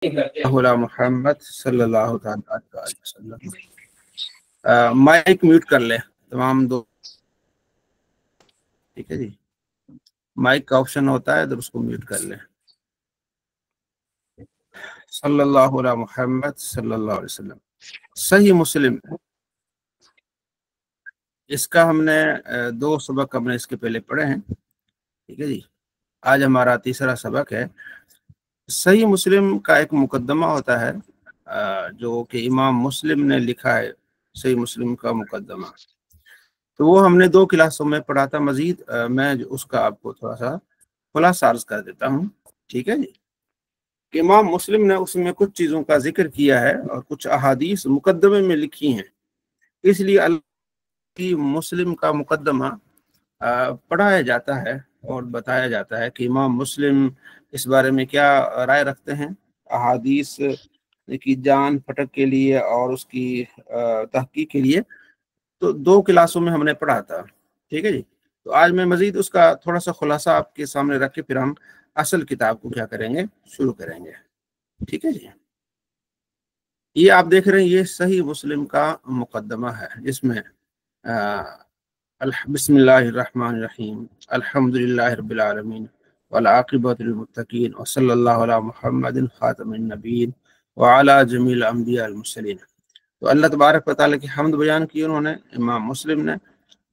मोहम्मद सल्लल्लाहु अलैहि वसल्लम। माइक म्यूट कर ले तमाम दो, ठीक है जी। माइक का ऑप्शन होता है तो उसको म्यूट कर ले। सल्लल्लाहु अलैहि मोहम्मद सल्लल्लाहु अलैहि वसल्लम। सही मुस्लिम, इसका हमने दो सबक हमने इसके पहले पढ़े हैं, ठीक है जी। आज हमारा तीसरा सबक है। सही मुस्लिम का एक मुकदमा होता है जो कि इमाम मुस्लिम ने लिखा है, सही मुस्लिम का मुकदमा। तो वो हमने दो क्लासों में पढ़ा था। मजीद मैं उसका आपको थोड़ा सा खुलासा अर्ज कर देता हूँ, ठीक है जी। कि इमाम मुस्लिम ने उसमें कुछ चीज़ों का जिक्र किया है और कुछ अहादीस मुकदमे में लिखी हैं, इसलिए अल्लाह की मुस्लिम का मुकदमा पढ़ाया जाता है और बताया जाता है कि इमाम मुस्लिम इस बारे में क्या राय रखते हैं। अहादीस की जान फटक के लिए और उसकी तहकीक के लिए तो दो क्लासों में हमने पढ़ा था, ठीक है जी। तो आज मैं मजीद उसका थोड़ा सा खुलासा आपके सामने रख के फिर हम असल किताब को क्या करेंगे, शुरू करेंगे, ठीक है जी। ये आप देख रहे हैं, ये सही मुस्लिम का मुकदमा है, जिसमें बिस्मिल्लाहिर्रहमानिर्रहीम अल्हम्दुलिल्लाहि रब्बिल आलमीन वल आक़िबतु लिल मुत्तक़ीन व सल्लल्लाहु अला मुहम्मदिन ख़ातमिन नबिय्यीन व अला जमील अंबिया वल मुरसलीन। तो अल्लाह तबारक व तआला की हम्द बयान की उन्होंने, इमाम मुस्लिम ने।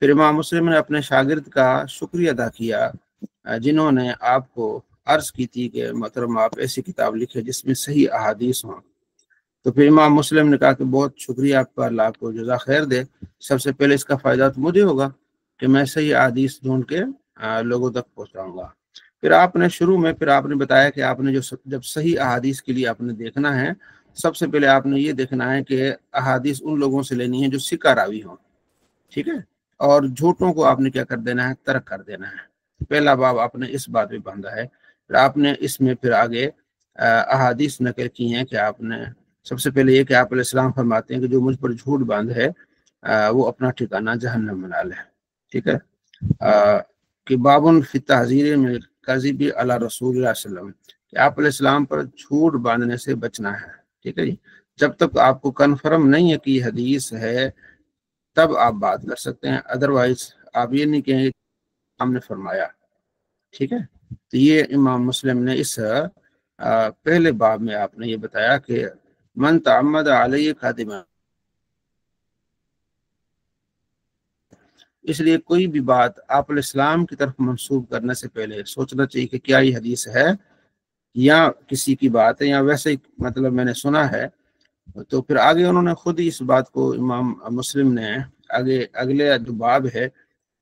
फिर इमाम मुस्लिम ने अपने शागिर्द का शुक्रिया अदा किया जिन्होंने आपको अर्ज की थी कि मोहतरम आप ऐसी किताब लिखे जिसमें सही अहादीस हों। तो फिर इमाम मुस्लिम ने कहा कि बहुत शुक्रिया आपका, अल्लाह आपको जज़ा खैर दे। सबसे पहले इसका फ़ायदा तो मुझे होगा कि मैं सही अहादीस ढूंढ के लोगों तक पहुँचाऊँगा। फिर आपने शुरू में फिर आपने बताया कि आपने जब सही अहादीस के लिए आपने देखना है, सबसे पहले आपने ये देखना है कि अहादीस उन लोगों से लेनी है जो सिक्का रावी हों, ठीक है, और झूठों को आपने क्या कर देना है, तर्क कर देना है। पहला बाब आपने इस बात पे बांधा है। फिर आपने इसमें फिर आगे अहादीस नकल की हैं कि आपने सबसे पहले ये कि आप अलैहिस्सलाम फरमाते हैं कि जो मुझ पर झूठ बांध है वो अपना ठिकाना जहन्नम बना ले, ठीक है। कि बाबुन फी तहज़ीर मिन कज़िबी अला रसूलिल्लाह सल्लल्लाहु अलैहि वसल्लम, कि आप अलैहिस्सलाम पर झूठ बांधने से बचना है, ठीक है जी। जब तक आपको कन्फर्म नहीं है कि हदीस है तब आप बात कर सकते हैं, अदरवाइज आप ये नहीं कहेंगे हमने फरमाया, ठीक है। तो ये इमाम मुस्लिम ने इस पहले बाब में आपने ये बताया कि मन तअम्मद अलैहि कादिमा, इसलिए कोई भी बात आप इस्लाम की तरफ मंसूब करने से पहले सोचना चाहिए कि क्या ये हदीस है या किसी की बात है या वैसे ही मतलब मैंने सुना है। तो फिर आगे उन्होंने खुद ही इस बात को इमाम मुस्लिम ने आगे अगले जो बाब है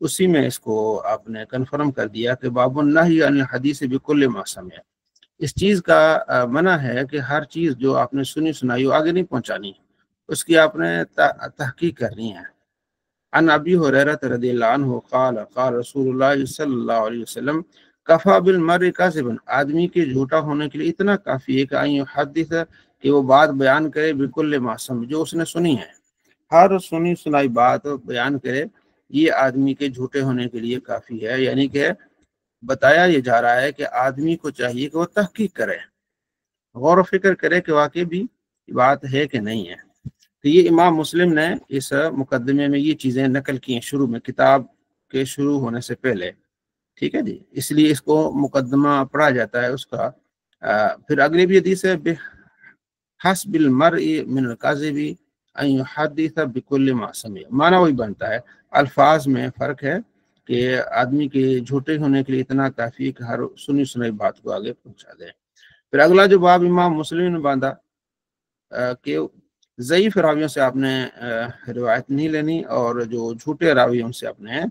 उसी में इसको आपने कन्फर्म कर दिया कि बाबुन नही अनिल हदीस बिकुल्लि मा समिअ। इस चीज़ का मना है कि हर चीज़ जो आपने सुनी सुनाई वो आगे नहीं पहुंचानी, उसकी आपने तहकीक करनी है। अन अबी हुरैरा रज़ियल्लाहु अन्हु क़ाल क़ाल रसूलुल्लाह सल्लल्लाहु अलैहि वसल्लम कफ़ा बिल मर्इ काज़िबन, आदमी के झूठा होने के लिए इतना काफ़ी है कि अन युहद्दिस, कि वो बात बयान करे बिकुल्लि मा समिअ, जो उसने सुनी है, हर सुनी सुनाई बात बयान करे, ये आदमी के झूठे होने के लिए काफ़ी है। यानी कि बताया ये जा रहा है कि आदमी को चाहिए कि वो तहकीक करे, गौर फिक्र करे कि वाकई भी बात है कि नहीं है। तो ये इमाम मुस्लिम ने इस मुकदमे में ये चीज़ें नकल की हैं शुरू में, किताब के शुरू होने से पहले, ठीक है जी। इसलिए इसको मुकदमा पढ़ा जाता है उसका। फिर अगली भी हदीस है, हस्बिल मर्इ मिनल काज़िबि अन युहद्दिस बिकुल्लि मा समिअ, माना वही बनता है, अल्फाज में फ़र्क है कि आदमी के झूठे होने के लिए इतना काफ़ी कि हर सुनी सुनाई बात को आगे पहुंचा दे। फिर अगला जो बाब इमाम मुस्लिम ने बांधा कि ज़ईफ़ रावियों से आपने रिवायत नहीं लेनी और जो झूठे रावियों से आपने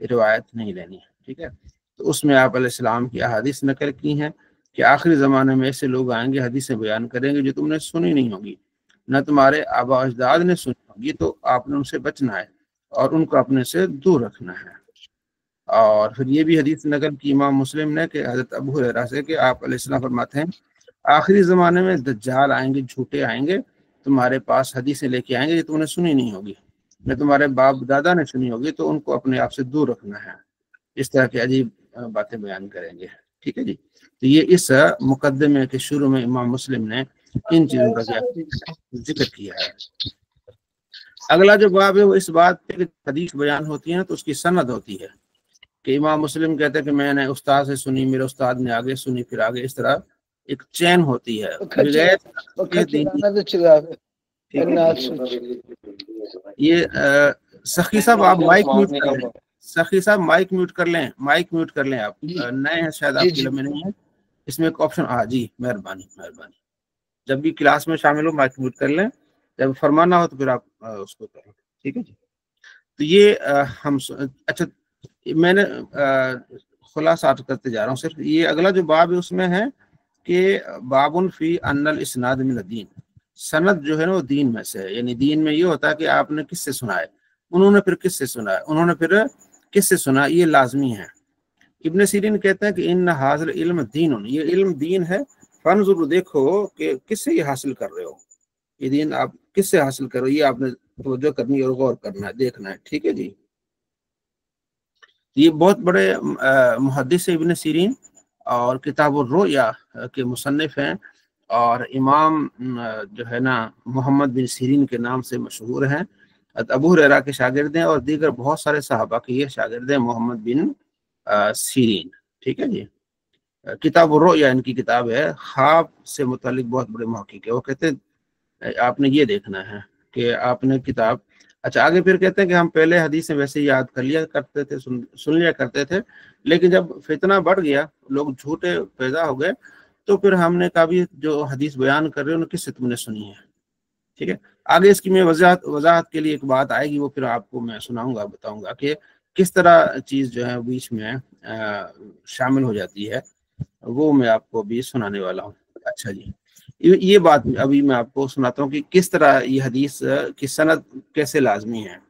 रिवायत नहीं लेनी, ठीक है। तो उसमें आप अलैहिस्सलाम की अहादीस नकल की हैं कि आखिरी ज़माने में ऐसे लोग आएंगे, हदीसें बयान करेंगे जो तुमने सुनी नहीं होगी, न तुम्हारे आबा अजदाद ने सुनी होगी, तो आपने उनसे बचना है और उनको अपने से दूर रखना है। और फिर ये भी हदीस नकल की इमाम मुस्लिम ने कि हज़रत अबू हुरैरा से कि आप अलैहिस्सलाम फरमाते हैं आखिरी ज़माने में दज्जाल आएंगे, झूठे आएंगे, तुम्हारे पास हदीसें लेके आएंगे जो तुमने सुनी नहीं होगी, न तुम्हारे बाप दादा ने सुनी होगी, तो उनको अपने आप से दूर रखना है। इस तरह की अजीब बातें बयान करेंगे, ठीक है जी। तो ये इस मुकदमे के शुरू में इमाम मुस्लिम ने इन चीजों का क्या जिक्र किया है। अगला जो बाब है वो इस बात पे हदीस बयान होती है तो उसकी सनद होती है कि इमाम मुस्लिम कहते हैं कि मैंने उस्ताद से सुनी, मेरे उस्ताद ने आगे सुनी, फिर आगे, इस तरह एक चैन होती है बगैर ये सखी साहब आप माइक म्यूट कर लें, सखी साहब माइक म्यूट कर लें, माइक म्यूट कर लें, आप नए हैं शायद, आपके लिए नहीं है इसमें एक ऑप्शन। हाँ जी, मेहरबानी मेहरबानी, जब भी क्लास में शामिल हो माइक म्यूट कर लें, जब फरमाना हो तो फिर आप उसको करें, ठीक है जी। तो ये हम अच्छा मैंने खुलासा करते जा रहा हूँ सिर्फ, ये अगला जो बाब है उसमें है कि बाबुन फी अन्नल इस्नाद मिन दीन, सनद जो है ना वो दीन में से है, यानी दीन में ये होता है कि आपने किससे सुना है, उन्होंने फिर किससे सुना है, उन्होंने फिर किससे सुना, ये लाजमी है। इब्न सीरीन कहते हैं कि इन हासिल इल्म दीन, ये इल्म दीन है, फनजुर देखो कि किससे ये हासिल कर रहे हो, ये दीन आप किससे हासिल कर रहे हो, ये आपने तवज्जो करनी है और गौर करना है, देखना है, ठीक है जी। ये बहुत बड़े मुहद्दिस है इब्न सीरीन और किताबुर रुया के मुसन्निफ हैं और इमाम जो है ना मोहम्मद बिन सीरीन के नाम से मशहूर हैं। अबू हुरैरा के शागिर्द हैं और दीगर बहुत सारे सहाबा के ये शागिर्द हैं मोहम्मद बिन सीरीन, ठीक है जी। किताबुर रुया इनकी किताब है, ख्वाब से मुतालिक बहुत बड़े मुहक्किक है। वो कहते हैं आपने ये देखना है कि आपने किताब, अच्छा आगे फिर कहते हैं कि हम पहले हदीसें वैसे याद कर लिया करते थे, सुन लिया करते थे, लेकिन जब फितना बढ़ गया, लोग झूठे पैदा हो गए, तो फिर हमने कहा भी जो हदीस बयान कर रहे हो किससे तुमने सुनी है, ठीक है। आगे इसकी मैं वजाहत के लिए एक बात आएगी, वो फिर आपको मैं सुनाऊंगा, बताऊंगा कि किस तरह चीज जो है बीच में शामिल हो जाती है, वो मैं आपको भी सुनाने वाला हूँ। अच्छा जी, ये बात अभी मैं आपको सुनाता हूँ कि किस तरह ये हदीस की सनद कैसे लाजमी है।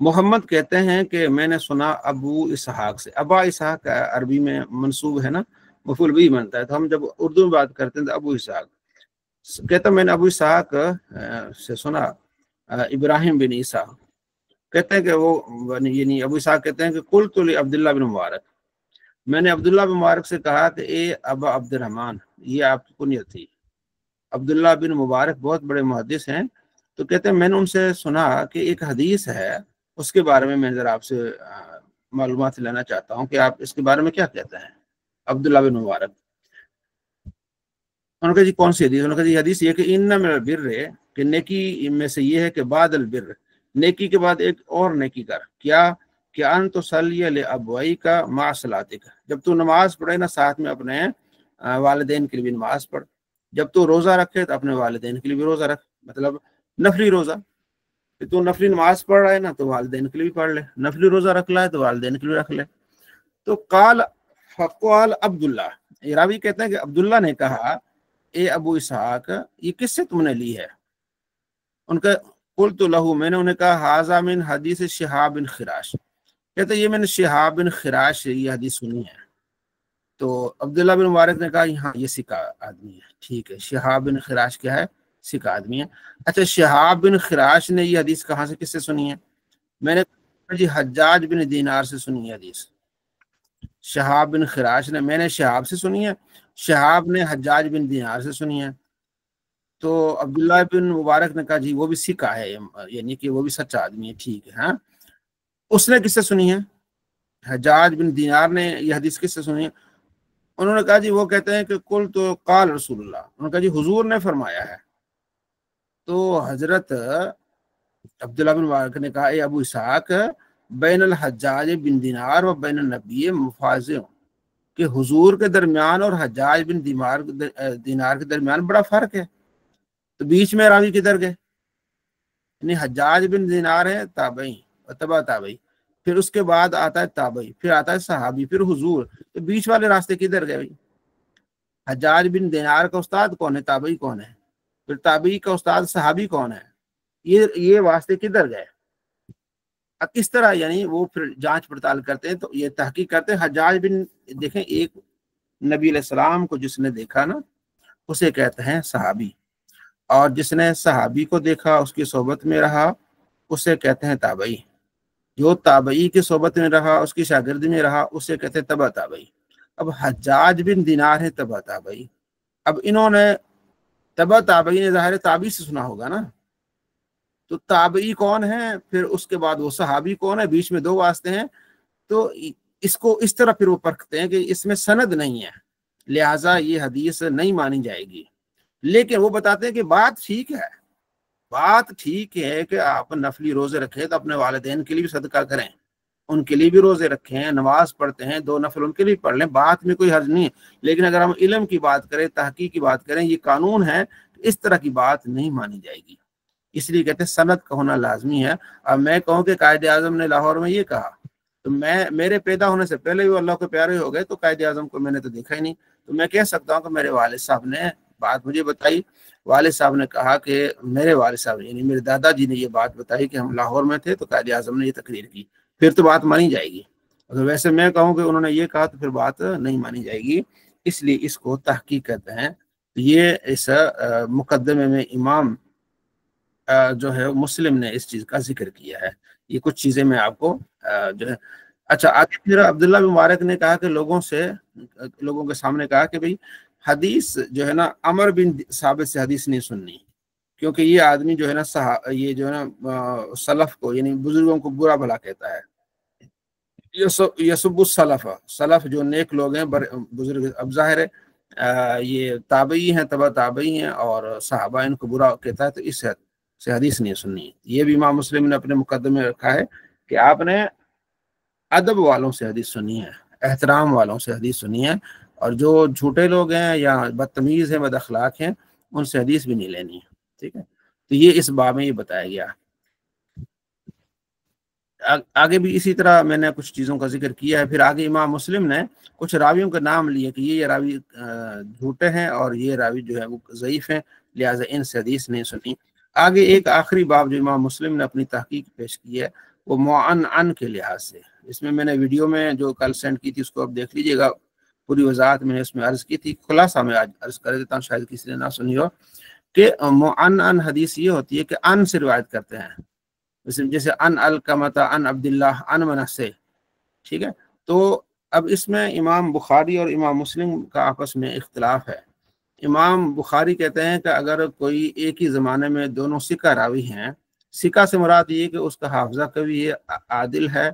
मोहम्मद कहते हैं कि मैंने सुना अबू इसहाक से, अबा इसहाक अरबी में मंसूब है ना, मफूल भी बनता है, तो हम जब उर्दू में बात करते हैं तो अबू इसहाक कहता, मैंने अबू इसहाक से सुना इब्राहिम बिन ईसा, कहते हैं कि वो यानी अबू इसहाक कहते हैं कि कुल तो अब्दुल्ला बिन मुबारक, मैंने अब्दुल्ला बिन मुबारक से कहा कि ए अबा अब्दुर्रहमान, ये आपकी कुनियत थी। अब्दुल्ला बिन मुबारक बहुत बड़े मुहद्दिस हैं, तो कहते हैं मैंने उनसे सुना कि एक हदीस है, उसके बारे में मैं जरा आपसे मालूमात लेना चाहता हूँ कि आप इसके बारे में क्या कहते हैं। अब्दुल्ला बिन मुबारक, उन्होंने कहा जी कौन सी हदीस, उन्होंने कहा जी हदीस ये कि इन्ना मिनल बिर्र, कि नेकी में से ये है कि बादल बिर्र, नेकी के बाद एक और नेकी कर, क्या कि अन तो सल्ली ले अबवाई का मा सलातिक, जब तू नमाज पढ़े ना साथ में अपने वालिदैन के लिए भी नमाज पढ़, जब तू रोजा रखे तो अपने वालिदैन के लिए भी रोजा रख, मतलब नफली रोजा, तू नफली नमाज पढ़ रहा है ना तो वालिदैन के लिए भी पढ़ ले, नफली रोजा रख ला है तो वालिदैन के लिए रख ले। तो काल फक़ाल अब्दुल्ला, रावी कहते हैं कि अब्दुल्ला ने कहा, ए अबू इसहाक ये किससे तुमने ली है, उनका कुल तो लहू, मैंने उन्हें कहा हाजा मिन हदीस शिहाब बिन खिराश, कहते ये मैंने शिहाब बिन खिराश से ये हदीस सुनी है। तो अब्दुल्ला बिन मुबारक ने कहा हाँ ये सिक्का आदमी है, ठीक है, शिहाब बिन खिराश क्या है, सिक्का आदमी है। अच्छा शिहाब बिन खिराश ने ये हदीस कहाँ से किससे सुनी है, मैंने जी हज्जाज बिन दीनार से सुनी है हदीस। शहाब बिन खिराश ने, मैंने शहाब से सुनी है, शहाब ने हज्जाज बिन दीनार से सुनी है। तो अब्दुल्ला बिन मुबारक ने कहा जी वो भी सिक्का है, यानी कि वो भी सच्चा आदमी है, ठीक है। हाँ, उसने किससे सुनी है, हज्जाज बिन दीनार ने यह हदीस किससे सुनी है, उन्होंने कहा जी वो कहते हैं कि कुल तो काल रसूलुल्लाह, उन्होंने कहा जी हुजूर ने फरमाया है। तो हजरत अब्दुल्ला बिन मुबारक ने कहा, ए अबू इसहाक बैन अल हज्जाज बिन दीनार व बैन नबी मुफाज़िर, कि हुजूर के दरमियान और हज्जाज बिन दीनार के दरमियान बड़ा फर्क है। तो बीच में रावी किधर गए, यानी हज्जाज बिन दीनार है ताबई और तबा ताबई, फिर उसके बाद आता है ताबई, फिर आता है सहाबी, फिर हुजूर, तो बीच वाले रास्ते किधर गए भाई, हज्जाज बिन दीनार का उस्ताद कौन है, ताबई कौन है, फिर ताबई का उस्ताद सहाबी कौन है, ये वास्ते किधर गए। अब इस तरह यानी वो फिर जांच पड़ताल करते हैं, तो ये तहकीक करते हैं। हज्जाज बिन, देखें एक नबी अलैहिस्सलाम को जिसने देखा ना उसे कहते हैं सहाबी, और जिसने सहाबी को देखा उसकी सोबत में रहा उसे कहते हैं ताबई, जो ताबई की सोबत में रहा उसकी शागिर्दी में रहा उसे कहते हैं तबा ताबई। अब हज्जाज बिन दीनार है तबा ताबई। अब इन्होंने तबा ताबई ने ज़ाहिर ताबी से सुना होगा ना, तो ताबई कौन है, फिर उसके बाद वो सहाबी कौन है, बीच में दो वास्ते हैं। तो इसको इस तरह फिर वो परखते हैं कि इसमें सनद नहीं है, लिहाजा ये हदीस नहीं मानी जाएगी। लेकिन वो बताते हैं कि बात ठीक है, बात ठीक है कि आप नफली रोजे रखें तो अपने वालिदैन के लिए भी सदका करें, उनके लिए भी रोजे रखें, नमाज पढ़ते हैं, 2 नफल उनके लिए पढ़ लें, बात में कोई हर्ज नहीं है। लेकिन अगर हम इल्म की बात करें, तहकीक की बात करें, ये कानून है, तो इस तरह की बात नहीं मानी जाएगी। इसलिए कहते हैं सनद का होना लाजमी है। अब मैं कहूँ कि कायदे आजम ने लाहौर में ये कहा, तो मैं मेरे पैदा होने से पहले भी अल्लाह के प्यारे हो गए, तो कायदे आजम को मैंने तो देखा ही नहीं, तो मैं कह सकता हूँ कि मेरे वालिद साहब ने बात मुझे बताई। वालिद साहब ने कहा कि मेरे वालिद साहब यानी मेरे दादाजी ने ये बात बताई कि हम लाहौर में थे तो कायदे आजम ने ये तकरीर की, फिर तो बात मानी जाएगी। अगर वैसे मैं कहूँ कि उन्होंने ये कहा तो फिर बात नहीं मानी जाएगी। इसलिए इसको तहकीक कहते हैं। ये इस मुकदमे में इमाम जो है मुस्लिम ने इस चीज का जिक्र किया है। ये कुछ चीजें मैं आपको जो है। अच्छा, आगे फिर अब्दुल्ला बिन मुबारक ने कहा कि लोगों के सामने कहा कि भाई हदीस जो है ना, अमर बिन साबित से हदीस नहीं सुननी, क्योंकि ये आदमी जो है ना ये जो है ना सलफ को यानी बुजुर्गों को बुरा भला कहता है। यसुब्बुस सलफ, सलफ जो नेक लोग हैं बुजुर्ग, अब जाहिर है ये ताबई हैं, तबा ताबई हैं और सहाबा, इनको बुरा कहता है, तो इस से हदीस नहीं सुननी। ये भी इमाम मुस्लिम ने अपने मुकद्दमे में रखा है कि आपने अदब वालों से हदीस सुनी है, एहतराम वालों से हदीस सुनी है, और जो झूठे लोग हैं या बदतमीज हैं, बद अखलाक हैं, उनसे हदीस भी नहीं लेनी है। ठीक है, तो ये इस बाब में ये बताया गया। आगे भी इसी तरह मैंने कुछ चीज़ों का जिक्र किया है। फिर आगे इमाम मुस्लिम ने कुछ रावियों के नाम लिए कि ये रावी झूठे हैं और ये रावी जो है वो ज़ईफ हैं, लिहाजा इनसे हदीस नहीं सुनी। आगे एक आखिरी बाब जो इमाम मुस्लिम ने अपनी तहकीक पेश की है वो मुअन के लिहाज से, इसमें मैंने वीडियो में जो कल सेंड की थी उसको अब देख लीजिएगा, पूरी वजाहत मैंने उसमें अर्ज की थी, खुलासा में आज अर्ज कर देता हूँ, शायद किसी ने ना सुनी हो। कि मुअन हदीस ये होती है कि अन से रिवायत करते हैं, जैसे अन अलकमता, अन अब्दुल्लाह, अन मनसे। ठीक है, तो अब इसमें इमाम बुखारी और इमाम मुस्लिम का आपस में इख्तिलाफ है। इमाम बुखारी कहते हैं कि अगर कोई एक ही ज़माने में दोनों सिका रावी हैं, सिका से मुराद ये कि उसका हाफजा कभी ये आदिल है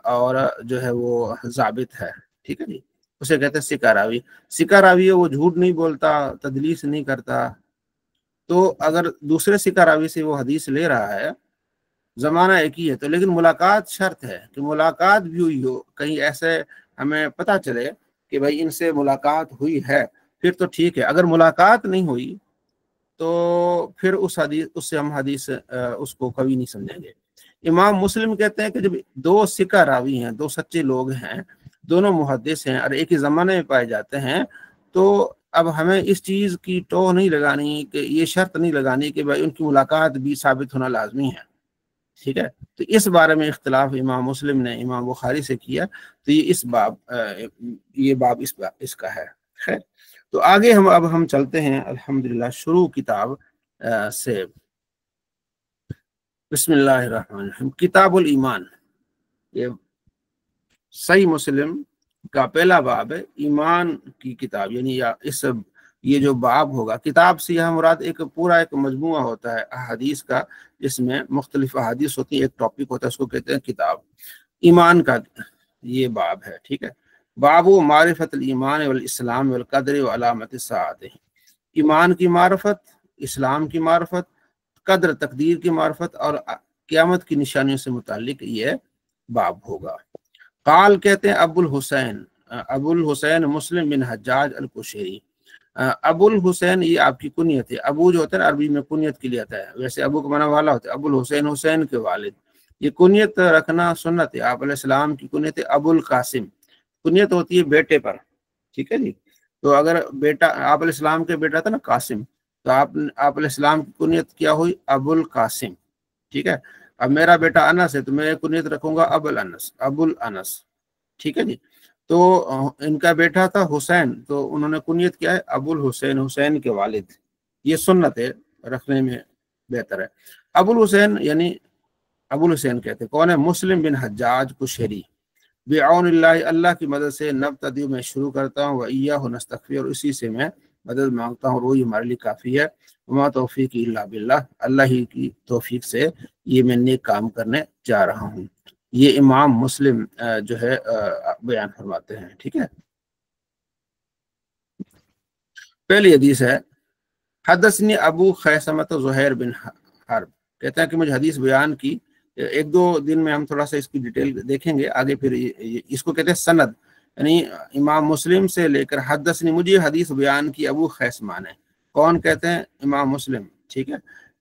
और जो है वो जाबित है। ठीक है जी, उसे कहते हैं सिका रावी। सिका रावी है, वो झूठ नहीं बोलता, तदलीस नहीं करता। तो अगर दूसरे सिका रावी से वो हदीस ले रहा है, जमाना एक ही है, तो लेकिन मुलाकात शर्त है कि मुलाकात भी हुई हो, कहीं ऐसे हमें पता चले कि भाई इनसे मुलाकात हुई है, फिर तो ठीक है। अगर मुलाकात नहीं हुई तो फिर उससे हम हदीस उसको कभी नहीं समझेंगे। इमाम मुस्लिम कहते हैं कि जब दो सिका रावी हैं, दो सच्चे लोग हैं, दोनों मुहद्दिस हैं और एक ही ज़माने में पाए जाते हैं, तो अब हमें इस चीज़ की टोह नहीं लगानी, कि ये शर्त नहीं लगानी कि भाई उनकी मुलाकात भी साबित होना लाजमी है। ठीक है, तो इस बारे में इख्तिलाफ इमाम मुस्लिम ने इमाम बुखारी से किया, तो ये बाब इसका है। खैर, तो आगे हम चलते हैं अल्हम्दुलिल्लाह शुरू किताब से। बिस्मिल्लाहिर्रहमानिर्रहीम। किताबुल ईमान, ये सही मुस्लिम का पहला बाब है, ईमान की किताब, यानी ये जो बाब होगा, किताब से यह मुराद एक पूरा एक मजमुआ होता है अहादीस का, जिसमें मुख्तलिफ अहादीस होती है, एक टॉपिक होता है, उसको कहते हैं किताब। ईमान का ये बाब है। ठीक है, बाबू मारिफतुल ईमान वल इस्लाम वल कद्र व अलामत साअत, ईमान की मारफत, इस्लाम की मारफत, कद्र तकदीर की मारफत और क़यामत की निशानियों से मुताल्लिक ये बाब होगा। काल कहते हैं अबुल हुसैन मुस्लिम बिन हज्जाज अल कुशैरी। अबुल हुसैन ये आपकी कुनियत है। अबू जो होता है अरबी में कुनियत के लिए आता है, वैसे अबू का माना वाला होता है। अबुल हुसैन, हुसैन के वालिद, ये कुनियत रखना सुन्नत है। आप अलैहिस्सलाम की कुनियत अबुल कासिम, कुनियत होती है बेटे पर। ठीक है जी, तो अगर बेटा आप अलैहिस्सलाम के बेटा था ना कासिम, तो आप अलैहिस्सलाम की कुनियत क्या हुई, अबुल कासिम। ठीक है, अब मेरा बेटा अनस है तो मैं कुनियत रखूंगा अबुल अनस। ठीक है जी, तो इनका बेटा था हुसैन, तो उन्होंने कुनियत किया है अबुल हुसैन, हुसैन के वालिद। ये सुन्नत है, रखने में बेहतर है। अबुल हुसैन यानी अबुल हुसैन कहते हैं, कौन है, मुस्लिम बिन हज्जाज कुशैरी। बिआउनिल्लाह, अल्लाह की मदद से नब्तदी में शुरू करता हूँ, व इय्याहु नस्तगफिर, और इसी से मैं مدد مانگتا ہوں، وہی ہمارے لیے کافی ہے۔ وما توفیق الا باللہ، اللہ ہی کی توفیق سے یہ میں نیک کام کرنے جا رہا ہوں۔ یہ امام مسلم جو ہے بیان فرماتے ہیں، ٹھیک ہے۔ پہلی حدیث ہے، حدثنی ابو خیثمۃ زہیر بن حرب، کہتے ہیں کہ مجھے حدیث بیان کی، ایک دو دن میں ہم تھوڑا سا اس کی ڈیٹیل دیکھیں گے آگے، پھر اس کو کہتے ہیں سند، یعنی امام مسلم سے لے کر حدثنی، مجھے حدیث بیان کی ابو خیثمہ نے، کون کہتے ہیں؟ امام مسلم، ٹھیک ہے۔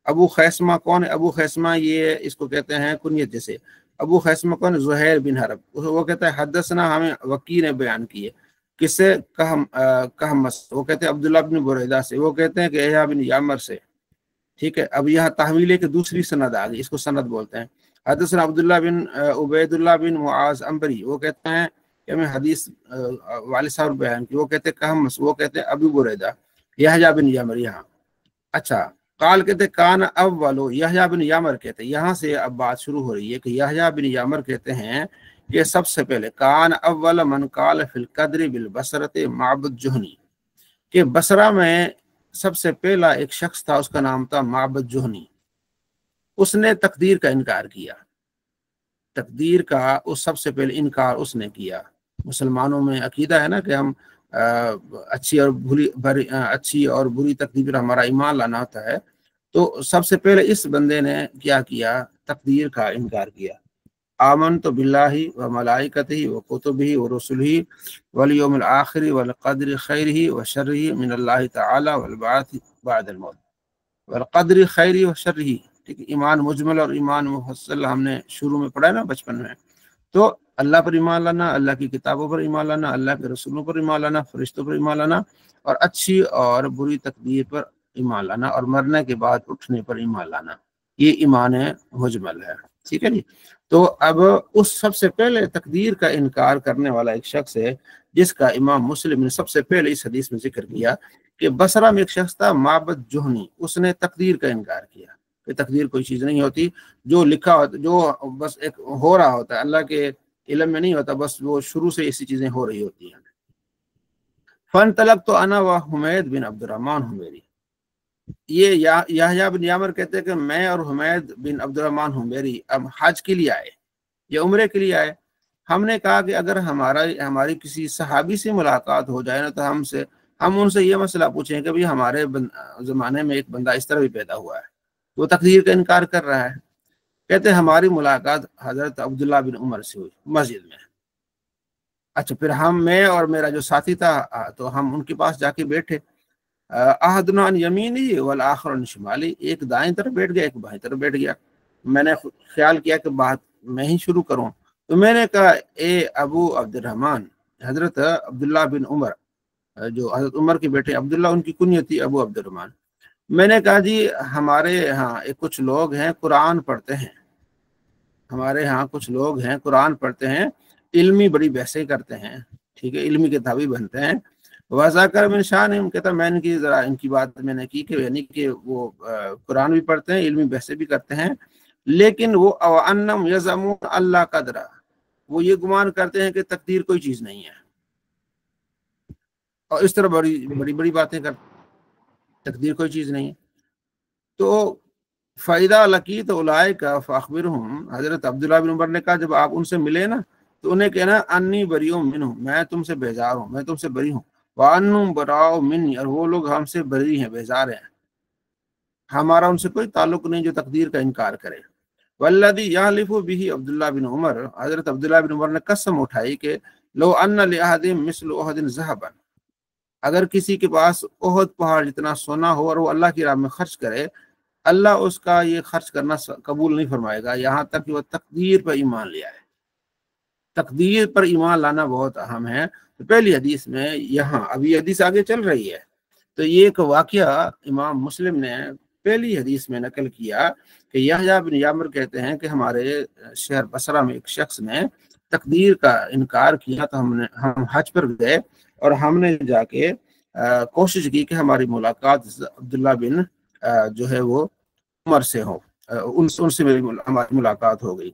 ابو خیثمہ کون ہے؟ ابو خیثمہ یہ اس کو کہتے ہیں کنیت جیسے۔ ابو خیثمہ کون؟ زہیر بن حرب، وہ کہتا ہے حدثنا، ہمیں وکی نے بیان کیے، کس سے؟ کہمس، وہ کہتے ہیں عبداللہ بن بریدہ سے، وہ کہتے ہیں کہ یحییٰ بن یعمر سے، ٹھیک ہے۔ اب یہاں تحویل ہے کہ دوسری سند آ گئی، اس کو سند بولتے ہیں۔ حدثنا عبداللہ بن عبید اللہ بن معاذ عنبری، وہ کہتے ہیں کہ ہمیں حدیث والد صاحب بیان کی، وہ کہتے ہیں کہمس، وہ کہتے ہیں ابو بریدہ، یحییٰ بن یعمر یہاں، اچھا۔ قال کہتے ہیں کان اولو، یحییٰ بن یعمر کہتے ہیں، یہاں سے اب بات شروع ہو رہی ہے کہ یحییٰ بن یعمر کہتے ہیں کہ سب سے پہلے کان اول من قال فی القدر بالبصرۃ معبد جہنی، کہ بصرہ میں سب سے پہلا ایک شخص تھا، اس کا نام تھا معبد جہنی، اس نے تقدیر کا انکار کیا، تقدیر کا اس سب سے پہلے انکار اس نے کیا۔ مسلمانوں میں عقیدہ ہے نا کہ ہم اچھی اور بری تقدیر پر ہمارا ایمان لانا ہوتا ہے، تو سب سے پہلے اس بندے نے کیا کیا؟ تقدیر کا انکار کیا۔ آمنت باللہ و ملائکتہ و کتبہ و رسلہ والیوم الآخر والقدر خیرہ و شرہ من اللہ تعالی والبعث بعد الموت، والقدر خیرہ و شرہ، ٹھیک ہے۔ ایمان مجمل اور ایمان مفصل ہم نے شروع میں پڑھا ہے نا بچپن میں، تو اللہ پر ایمان لانا، اللہ کی کتابوں پر ایمان لانا، اللہ کے رسولوں پر ایمان لانا، فرشتوں پر ایمان لانا، اور اچھی اور بری تقدیر پر ایمان لانا، اور مرنے کے بعد اٹھنے پر ایمان لانا، یہ ایمان مجمل ہے، ٹھیک ہے جی۔ تو اب اس سب سے پہلے تقدیر کا انکار کرنے والا ایک شخص ہے جس کا امام مسلم نے سب سے پہلے اس حدیث میں ذکر کیا کہ بصرہ میں ایک شخص تھا معبد جہنی، اس نے تقدیر کا انکار کیا کہ تقدیر کوئی چیز نہیں ہوتی، جو لکھا ہوتا، جو بس ایک ہو رہا ہوتا ہے، اللہ کے علم میں نہیں ہوتا، بس وہ شروع سے ایسی چیزیں ہو رہی ہوتی ہیں۔ فانطلقت انا و حمید بن عبد الرحمن حمیری، یہ یحییٰ بن یعمر کہتے ہیں کہ میں اور حمید بن عبد الرحمن حمیری اب حج کے لیے آئے یا عمرے کے لیے آئے۔ ہم نے کہا کہ اگر ہماری کسی صحابی سے ملاقات ہو جائے نا، تو ہم ان سے یہ مسئلہ پوچھیں کہ ہمارے زمانے میں ایک بندہ اس طرح بھی پیدا ہوا ہے، وہ تقدیر کا انکار کر رہا ہے۔ کہتے ہیں ہماری ملاقات حضرت عبداللہ بن عمر سے ہوئی مسجد میں۔ اچھا، پھر میں اور میرا جو ساتھی تھا تو ہم ان کے پاس جا کے بیٹھے، احدنا عن یمینی والآخر عن شمالی، ایک دائیں طرف بیٹھ گیا، ایک بائیں طرف بیٹھ گیا۔ میں نے خیال کیا کہ بات میں ہی شروع کروں، تو میں نے کہا اے ابو عبد الرحمن، حضرت عبداللہ بن عمر، جو حضرت عمر کے بیٹے عبداللہ، ان کی کنیت تھی ابو عبد الرحمن۔ میں نے کہا جی ہمارے ہاں کچھ لوگ ہیں قرآن پڑھتے ہیں، ہمارے ہاں کچھ لوگ ہیں قرآن پڑھتے ہیں، علمی بڑی بحثیں کرتے ہیں، ٹھیک ہے، علمی کتابی بنتے ہیں۔ وذاکر من شان، کہتا میں نے کی ذرا ان کی بات میں نے کی کہ یعنی کہ وہ قرآن بھی پڑھتے ہیں، علمی بحثیں بھی کرتے ہیں، لیکن وہ انم یزعمون اللہ قدرہ، وہ یہ گمان کرتے ہیں کہ تقدیر کوئی چیز نہیں ہے، اور اس طرح بڑی بڑی باتیں کرتے، تقدیر کوئی چیز نہیں ہے۔ تو فائدہ لقیت اولئک فاخبرہم، حضرت عبداللہ بن عمر نے کہا جب آپ ان سے ملے نا تو انہیں کہنا انی بریء منہم، میں تم سے بیزار ہوں، میں تم سے بری ہوں، وانہم براء منی، اور وہ لوگ ہم سے بری ہیں، بیزار ہیں، ہمارا ان سے کوئی تعلق نہیں جو تقدیر کا انکار کرے۔ والذی یحلف بہ عبداللہ بن عمر، حضرت عبداللہ بن عمر نے قسم اٹھائی کہ لو ان لأحدہم مثل احد ذہبا، اگر کسی کے پاس احد پہاڑ جتنا سونا ہو اور وہ اللہ کی راہ میں خرچ کرے، اللہ اس کا یہ خرچ کرنا قبول نہیں فرمائے گا یہاں تک کہ وہ تقدیر پر ایمان لے آئے۔ تقدیر پر ایمان لانا بہت اہم ہے۔ تو پہلی حدیث میں یہاں ابھی حدیث آگے چل رہی ہے، تو یہ ایک واقعہ امام مسلم نے پہلی حدیث میں نقل کیا کہ یحییٰ بن یعمر کہتے ہیں کہ ہمارے شہر بصرہ میں ایک شخص نے تقدیر کا انکار کیا، تو ہم حج پر گئے اور ہم نے جا کے کوشش کی کہ ہماری ملاقات عبداللہ بن جو ہے وہ عمر سے ہو، ان سے ہماری ملاقات ہو گئی۔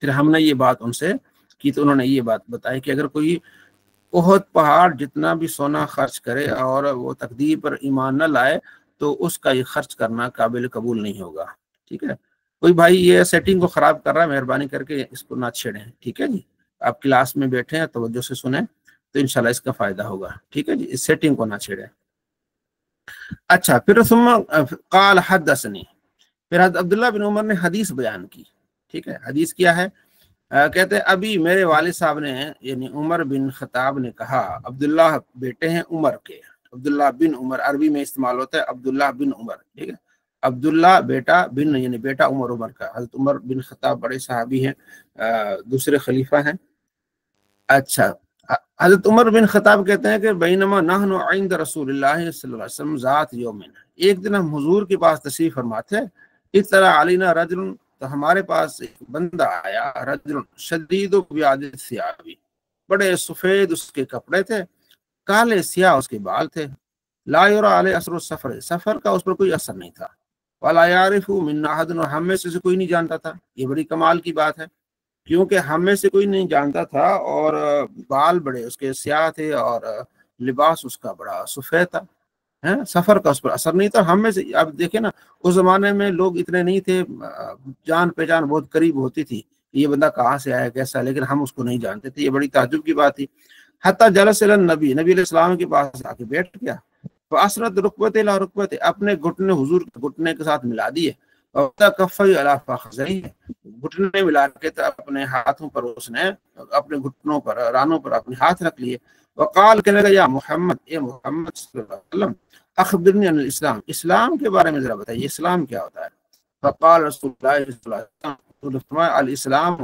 پھر ہم نے یہ بات ان سے کی تو انہوں نے یہ بات بتائی کہ اگر کوئی احد پہاڑ جتنا بھی سونا خرچ کرے اور وہ تقدیر پر ایمان نہ لائے تو اس کا یہ خرچ کرنا قابل قبول نہیں ہوگا. ٹھیک ہے. کوئی بھائی یہ سیٹنگ کو خراب کر رہا ہے، مہربانی کر کے اس کو نہ چھیڑیں. ٹھیک ہے جی، آپ کلاس میں بیٹھے ہیں توجہ سے سنیں تو انشاءاللہ اس کا فائدہ ہوگا. ٹھیک ہے جی، اس سیٹنگ کو نہ چھیڑیں. اچھا، پھر ثم قال حدثنی، پھر حضرت عبداللہ بن عمر نے حدیث بیان کی. ٹھیک ہے، حدیث کیا ہے؟ کہتے ہیں ابھی میرے والد صاحب نے یعنی عمر بن خطاب نے کہا، عبداللہ بیٹے ہیں عمر کے، عبداللہ بن عمر عربی میں استعمال ہوتا ہے عبداللہ بن عمر. ٹھیک ہے، عبداللہ بیٹا بن یعنی بیٹا عمر کا. حضرت عمر بن خطاب بڑے صحابی ہیں، دوسرے خلیفہ ہیں. اچھا، حضرت عمر بن خطاب کہتے ہیں کہ بینما نحن عند رسول اللہ صلی اللہ علیہ وسلم ذات یومن، ایک دن ہم حضور کے پاس تشریف فرما تھے. اطلع علینا رجل، تو ہمارے پاس ایک بندہ آیا، رجل شدید بیاض الثیاب، بڑے سفید اس کے کپڑے تھے، کالے سیاہ اس کے بال تھے. لا یرا علیہ اثر السفر، سفر کا اس پر کوئی اثر نہیں تھا. ولا یعرف منا احد، ہم میں سے کوئی نہیں جانتا تھا. یہ بڑی کمال کی بات ہے، کیونکہ ہم میں سے کوئی نہیں جانتا تھا اور بال بڑے اس کے سیاہ تھے اور لباس اس کا بڑا سفید تھا. سفر کا اس پر اثر نہیں تھا. ہم میں سے، اب دیکھیں نا اس زمانے میں لوگ اتنے نہیں تھے، جان پہچان بہت قریب ہوتی تھی، یہ بندہ کہاں سے آیا کیسا، لیکن ہم اس کو نہیں جانتے تھے. یہ بڑی تعجب کی بات تھی. حتیٰ جلس الی النبی، نبی علیہ السلام کے پاس آ کے بیٹھ گیا. فاسرت رکبت الی رکبت، اپنے گھٹنے حضور کے گھٹنے کے ساتھ ملا دیے. کفی علی فخذیہ، گھٹنے ملا کے اپنے ہاتھوں پر اس نے اپنے گھٹنوں پر رانوں پر اپنے ہاتھ رکھ لیے. وقال، کہنے لگا یا محمد، اے محمد صلی اللہ علیہ وسلم، اخبرنی عن الاسلام، اسلام کے بارے میں ذرا بتائیے اسلام کیا ہوتا ہے. فقال رسول اللہ صلی اللہ علیہ وسلم، الاسلام،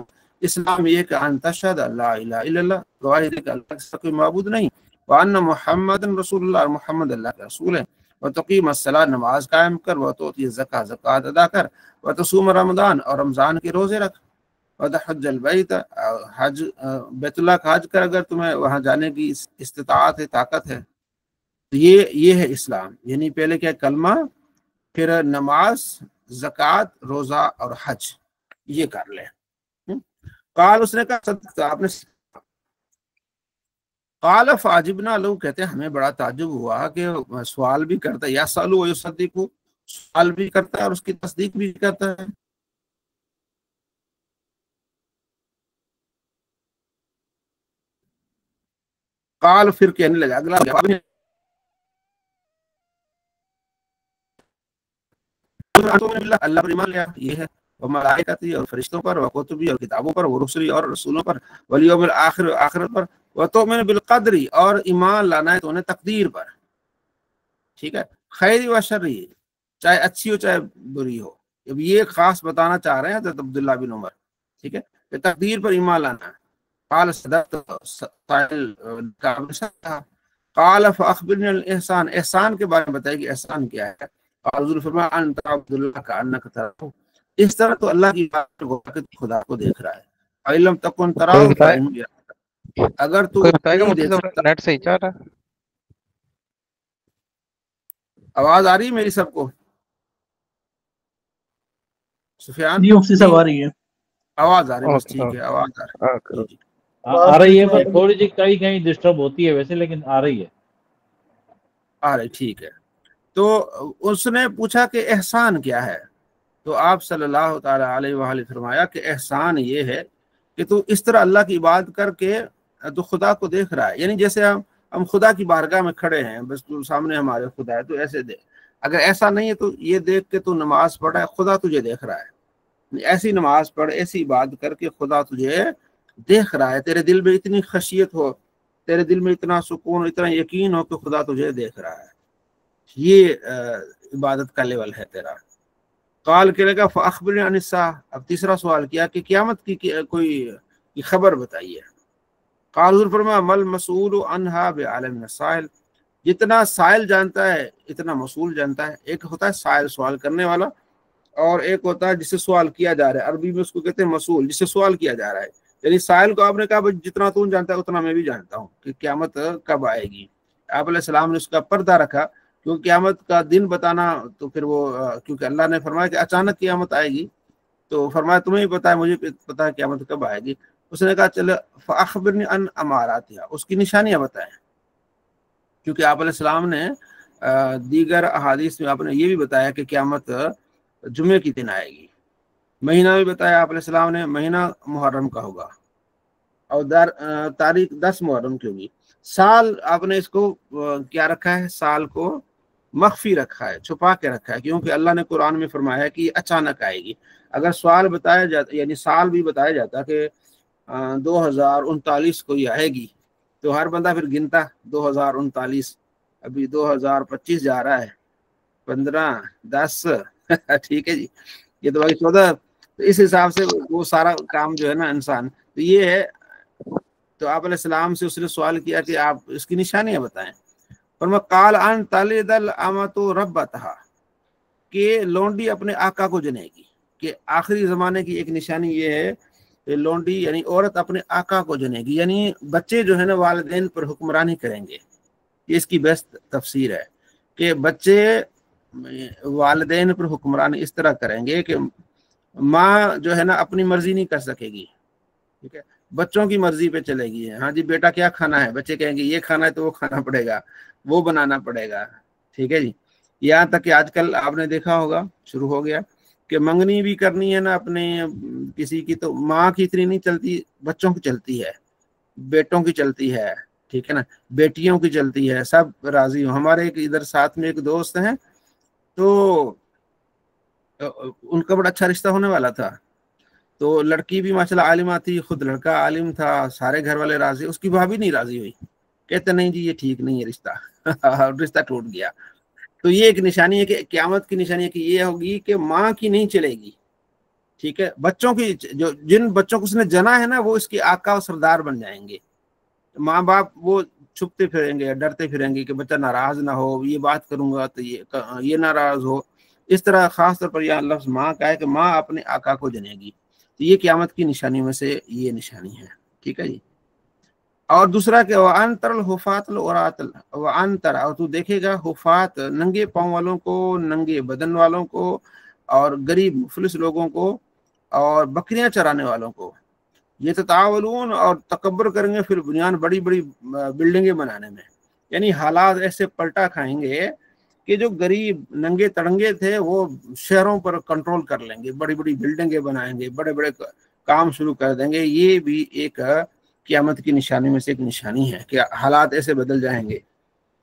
اسلام یہ کہ ان تشہد لا الہ الا اللہ، گواہی دے کہ اللہ سے کوئی معبود نہیں، وان محمد رسول اللہ، محمد اللہ کے رسول ہے، وتقیم الصلاۃ، نماز قائم کر، وتؤتی الزکوٰۃ، زکوٰۃ ادا کر، وتصوم رمضان، اور رمضان کے روزے رکھ، وتحج البیت، حج بیت اللہ کا حج کر اگر تمہیں وہاں جانے کی استطاعت ہے، طاقت ہے. تو یہ ہے اسلام. یعنی پہلے کیا کلمہ، پھر نماز، زکوٰۃ، روزہ اور حج، یہ کر لیں. قال، اس نے کہا صدقت، آپ نے. قال فعجبنا، لوگ کہتے ہیں ہمیں بڑا تعجب ہوا کہ سوال بھی کرتا ہے، یسأل ویصدق، سوال بھی کرتا ہے اور اس کی تصدیق بھی کرتا ہے. قال، پھر کہنے لگا اگلا جواب، اللہ پر ایمان لیا، یہ ہے، وملائکتی، اور فرشتوں پر، وکتبی، اور کتابوں پر، ورسلی، اور رسولوں پر، والیوم الآخر، آخرت پر، وتؤمن بالقدر، اور ایمان لانا ہے تو انہیں تقدیر پر. ٹھیک ہے، خیر و شر، چاہے اچھی ہو چاہے بری ہو. اب یہ خاص بتانا چاہ رہے ہیں حضرت عبداللہ بن عمر. ٹھیک ہے، کہ تقدیر پر ایمان لانا ہے. قال صدقت، قال فاخبرنی الاحسان، احسان کے بارے میں بتائیے کہ احسان کیا ہے. اور حضور فرمایا ان تعبد اللہ کانک تراہ، اس طرح تو اللہ کی بات کو خدا کو دیکھ رہا ہے. علم تکن تراہ فإنہ، اگر تو نہیں دیکھ سکتا. نیٹ صحیح چل رہا ہے؟ آواز آ رہی ہے میری سب کو؟ سفیان جی مفتی صاحب آ رہی ہے آواز آ رہی، بس ٹھیک ہے، آواز آ رہی ہے. آ رہی ہے، تھوڑی سی کہیں ڈسٹرب ہوتی ہے ویسے، لیکن آ رہی ہے. آ رہی، ٹھیک ہے. تو اس نے پوچھا کہ احسان کیا ہے، تو آپ صلی اللہ تعالی علیہ وآلہ فرمایا کہ احسان یہ ہے کہ تو اس طرح اللہ کی عبادت کر کے تو خدا کو دیکھ رہا ہے. یعنی جیسے ہم خدا کی بارگاہ میں کھڑے ہیں، بس تو سامنے ہمارے خدا ہے، تو ایسے دیکھ. اگر ایسا نہیں ہے تو یہ دیکھ کے تو نماز پڑھا ہے، خدا تجھے دیکھ رہا ہے. ایسی نماز پڑھ، ایسی عبادت کر کے خدا تجھے دیکھ رہا ہے، تیرے دل میں اتنی خشیت ہو، تیرے دل میں اتنا سکون، اتنا یقین ہو کہ خدا تجھے دیکھ رہا ہے. یہ عبادت کا لیول ہے تیرا. قال کہنے کا فاخبرنی عن الساعہ، اب تیسرا سوال کیا کہ قیامت کی کوئی خبر بتائیے. قال، حضور فرمایا مل مسئول عنہا بعالم من السائل، جتنا سائل جانتا ہے اتنا مسئول جانتا ہے. ایک ہوتا ہے سائل، سوال کرنے والا، اور ایک ہوتا ہے جس سے سوال کیا جا رہا ہے. عربی میں اس کو کہتے ہیں مسئول، جس سے سوال کیا جا رہا ہے. یعنی سائل کو آپ نے کہا جتنا تو جانتا ہے اتنا میں بھی جانتا ہوں کہ قیامت کب آئے گی. آپ علیہ السلام نے اس کا پردہ رکھا، کیونکہ قیامت کا دن بتانا تو پھر وہ، کیونکہ اللہ نے فرمایا کہ اچانک قیامت آئے گی، تو فرمایا تمہیں بھی پتا ہے، مجھے پتا ہے قیامت کب آئے گی. اس نے کہا چلو فاخبرنی عن اماراتها، اس کی نشانیاں بتائیں، کیونکہ آپ علیہ السلام نے دیگر احادیث میں آپ نے یہ بھی بتایا کہ قیامت جمعے کی دن آئے گی، مہینہ بھی بتایا آپ علیہ السلام نے، مہینہ محرم کا ہوگا اور تاریخ 10 محرم کی ہوگی، سال آپ نے اس کو کیا رکھا ہے، سال کو مخفی رکھا ہے، چھپا کے رکھا ہے، کیونکہ اللہ نے قرآن میں فرمایا ہے کہ یہ اچانک آئے گی۔ اگر سوال بتایا جاتا، یعنی سال بھی بتایا جاتا کہ 2039 کو یہ آئے گی، تو ہر بندہ پھر گنتا 2039، ابھی 2025 جا رہا ہے، 15 10 ٹھیک ہے جی، یہ تو بھائی 14، تو اس حساب سے وہ سارا کام جو ہے نا انسان، تو یہ ہے۔ تو آپ علیہ السلام سے اس نے سوال کیا کہ آپ اس کی نشانیاں بتائیں، فرمایا قال ان تلد الامۃ ربتها، کہ لونڈی اپنے آقا کو جنے گی، کہ آخری زمانے کی ایک نشانی یہ ہے کہ لونڈی یعنی عورت اپنے آقا کو جنے گی، یعنی بچے جو ہے نا والدین پر حکمرانی کریں گے، یہ اس کی بیسٹ تفسیر ہے کہ بچے والدین پر حکمرانی اس طرح کریں گے کہ ماں جو ہے نا اپنی مرضی نہیں کر سکے گی، ٹھیک ہے، بچوں کی مرضی پہ چلے گی، ہاں جی بیٹا کیا کھانا ہے، بچے کہیں گے یہ کھانا ہے تو وہ کھانا پڑے گا، وہ بنانا پڑے گا، ٹھیک ہے جی۔ یہاں تک کہ آج کل آپ نے دیکھا ہوگا شروع ہو گیا کہ منگنی بھی کرنی ہے نا اپنے کسی کی، تو ماں کی اتنی نہیں چلتی، بچوں کی چلتی ہے، بیٹوں کی چلتی ہے، ٹھیک ہے نا، بیٹیوں کی چلتی ہے، سب راضی ہوں۔ ہمارے ایک ادھر ساتھ میں ایک دوست ہیں، تو ان کا بڑا اچھا رشتہ ہونے والا تھا، تو لڑکی بھی ماشاءاللہ عالمہ تھی، خود لڑکا عالم تھا، سارے گھر والے راضی، اس کی بھابھی نہیں راضی ہوئی، کہتے نہیں جی یہ ٹھیک نہیں ہے رشتہ رشتہ ٹوٹ گیا۔ تو یہ ایک نشانی ہے کہ قیامت کی نشانی ہے کہ یہ ہوگی کہ ماں کی نہیں چلے گی، ٹھیک ہے، بچوں کی، جو جن بچوں کو اس نے جنا ہے نا وہ اس کے آقا و سردار بن جائیں گے، ماں باپ وہ چھپتے پھریں گے، ڈرتے پھریں گے کہ بچہ ناراض نہ ہو، یہ بات کروں گا تو یہ ناراض ہو، اس طرح خاص طور پر یہ لفظ ماں کا ہے کہ ماں اپنے آقا کو جنے گی، تو یہ قیامت کی نشانی میں سے یہ نشانی ہے، ٹھیک ہے جی۔ اور دوسرا کہ وَأَنْتَرَ الْحُفَاةَ الْعُرَاةَ، وَأَنْتَرَ، اور تو دیکھے گا حفات، ننگے پاؤں والوں کو، ننگے بدن والوں کو، اور غریب مفلس لوگوں کو، اور بکریاں چرانے والوں کو، یہ تطاولون، اور تکبر کریں گے پھر بنیاد بڑی بڑی بلڈنگیں بنانے میں، یعنی حالات ایسے پلٹا کھائیں گے کہ جو غریب ننگے تڑنگے تھے وہ شہروں پر کنٹرول کر لیں گے، بڑی بڑی بلڈنگیں بنائیں گے، بڑے بڑے کام شروع کر دیں گے۔ یہ بھی ایک قیامت کی نشانی میں سے ایک نشانی ہے کہ حالات ایسے بدل جائیں گے،